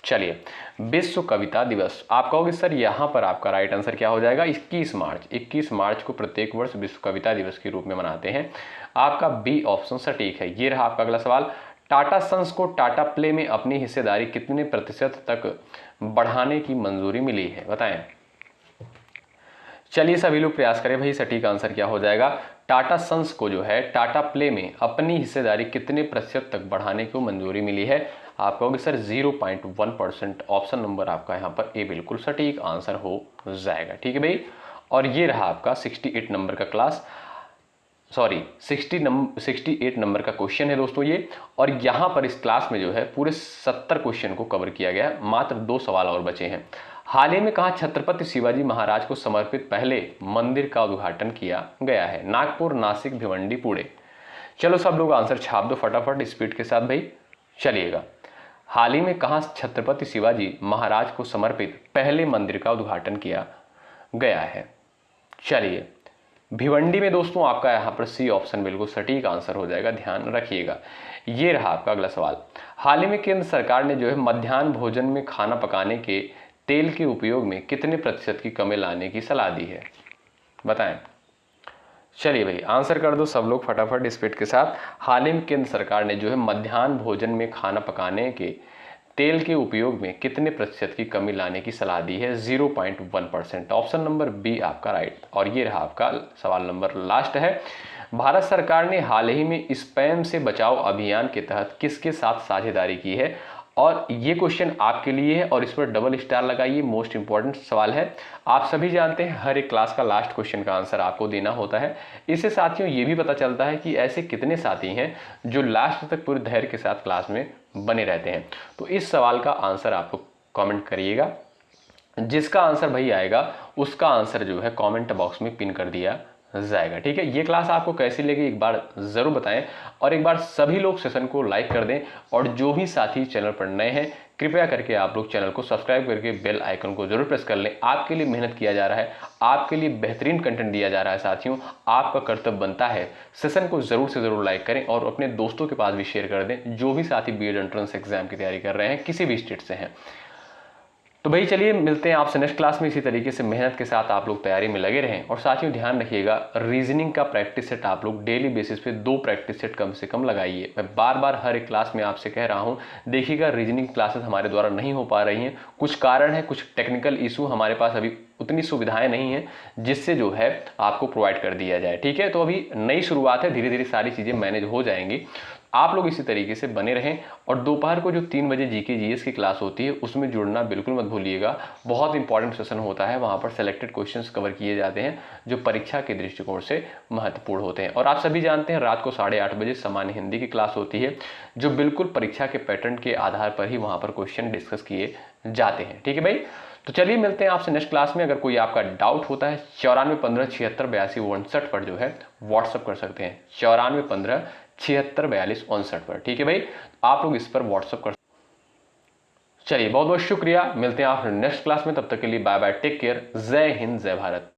चलिए, विश्व कविता दिवस, आप कहोगे सर यहां पर आपका राइट आंसर क्या हो जाएगा? 21 मार्च। 21 मार्च को प्रत्येक वर्ष विश्व कविता दिवस के रूप में मनाते हैं। आपका बी ऑप्शन सटीक है। ये रहा आपका अगला सवाल। टाटा सन्स को टाटा प्ले में अपनी हिस्सेदारी कितने प्रतिशत तक बढ़ाने की मंजूरी मिली है? बताएं। चलिए सभी लोग प्रयास करें भाई, सटीक आंसर क्या हो जाएगा? टाटा सन्स को जो है टाटा प्ले में अपनी हिस्सेदारी कितने प्रतिशत तक बढ़ाने को मंजूरी मिली है? आप कहोगे सर 0.1%। ऑप्शन नंबर आपका यहाँ पर ए बिल्कुल सटीक आंसर हो जाएगा। ठीक है भाई। और ये रहा आपका 68 नंबर का क्लास, सॉरी 68 नंबर का क्वेश्चन है दोस्तों ये। और यहाँ पर इस क्लास में जो है पूरे 70 क्वेश्चन को कवर किया गया है। मात्र 2 सवाल और बचे हैं। हाल ही में कहा छत्रपति शिवाजी महाराज को समर्पित पहले मंदिर का उद्घाटन किया गया है? नागपुर, नासिक, भिवंडी, पुणे। चलो सब लोग आंसर छाप दो फटाफट स्पीड के साथ भाई। चलिएगा, हाल ही में कहा छत्रपति शिवाजी महाराज को समर्पित पहले मंदिर का उद्घाटन किया गया है? चलिए, भिवंडी में दोस्तों आपका यहाँ पर सी ऑप्शन बिल्कुल सटीक आंसर हो जाएगा, ध्यान रखिएगा। ये रहा आपका अगला सवाल। हाल ही में केंद्र सरकार ने जो है मध्याह्न भोजन में खाना पकाने के तेल के उपयोग में कितने प्रतिशत की कमी लाने की सलाह दी है? बताएं। चलिए भाई, आंसर कर दो सब लोग फटाफट स्पीड के साथ। हाल ही में केंद्र सरकार ने जो है मध्याह्न भोजन में खाना पकाने के तेल के उपयोग में कितने प्रतिशत की कमी लाने की सलाह दी है? 0.1%। ऑप्शन नंबर बी आपका राइट। और ये रहा आपका सवाल नंबर लास्ट है। भारत सरकार ने हाल ही में स्पैम से बचाव अभियान के तहत किसके साथ साझेदारी की है? और ये क्वेश्चन आपके लिए है और इस पर डबल स्टार लगाइए, मोस्ट इंपॉर्टेंट सवाल है। आप सभी जानते हैं हर एक क्लास का लास्ट क्वेश्चन का आंसर आपको देना होता है। इससे साथियों ये भी पता चलता है कि ऐसे कितने साथी हैं जो लास्ट तक पूरे धैर्य के साथ क्लास में बने रहते हैं। तो इस सवाल का आंसर आपको कमेंट करिएगा। जिसका आंसर भाई आएगा उसका आंसर जो है कमेंट बॉक्स में पिन कर दिया जाएगा। ठीक है, ये क्लास आपको कैसी लगी एक बार जरूर बताएं और एक बार सभी लोग सेशन को लाइक कर दें। और जो भी साथी चैनल पर नए हैं कृपया करके आप लोग चैनल को सब्सक्राइब करके बेल आइकन को जरूर प्रेस कर लें। आपके लिए मेहनत किया जा रहा है, आपके लिए बेहतरीन कंटेंट दिया जा रहा है साथियों। आपका कर्तव्य बनता है सेशन को जरूर से जरूर लाइक करें और अपने दोस्तों के पास भी शेयर कर दें जो भी साथी बीएड एंट्रेंस एग्जाम की तैयारी कर रहे हैं, किसी भी स्टेट से हैं। तो भाई चलिए मिलते हैं आपसे नेक्स्ट क्लास में। इसी तरीके से मेहनत के साथ आप लोग तैयारी में लगे रहें। और साथियों ध्यान रखिएगा, रीजनिंग का प्रैक्टिस सेट आप लोग डेली बेसिस पे 2 प्रैक्टिस सेट कम से कम लगाइए। मैं बार बार हर एक क्लास में आपसे कह रहा हूं, देखिएगा रीजनिंग क्लासेस हमारे द्वारा नहीं हो पा रही हैं। कुछ कारण है, कुछ टेक्निकल इशू, हमारे पास अभी उतनी सुविधाएं नहीं है जिससे जो है आपको प्रोवाइड कर दिया जाए। ठीक है, तो अभी नई शुरुआत है, धीरे धीरे सारी चीज़ें मैनेज हो जाएंगी। आप लोग इसी तरीके से बने रहें। और दोपहर को जो 3 बजे जीके जीएस की क्लास होती है उसमें जुड़ना बिल्कुल मत भूलिएगा। बहुत इंपॉर्टेंट सेशन होता है, वहाँ पर सेलेक्टेड क्वेश्चंस कवर किए जाते हैं जो परीक्षा के दृष्टिकोण से महत्वपूर्ण होते हैं। और आप सभी जानते हैं रात को 8:30 बजे सामान्य हिंदी की क्लास होती है जो बिल्कुल परीक्षा के पैटर्न के आधार पर ही वहाँ पर क्वेश्चन डिस्कस किए जाते हैं। ठीक है भाई, तो चलिए मिलते हैं आपसे नेक्स्ट क्लास में। अगर कोई आपका डाउट होता है 9415768259 पर जो है व्हाट्सअप कर सकते हैं, 9415768259 पर। ठीक है भाई, आप लोग इस पर व्हाट्सअप कर। चलिए बहुत बहुत शुक्रिया, मिलते हैं आप नेक्स्ट क्लास में। तब तक के लिए बाय बाय, टेक केयर, जय हिंद, जय भारत।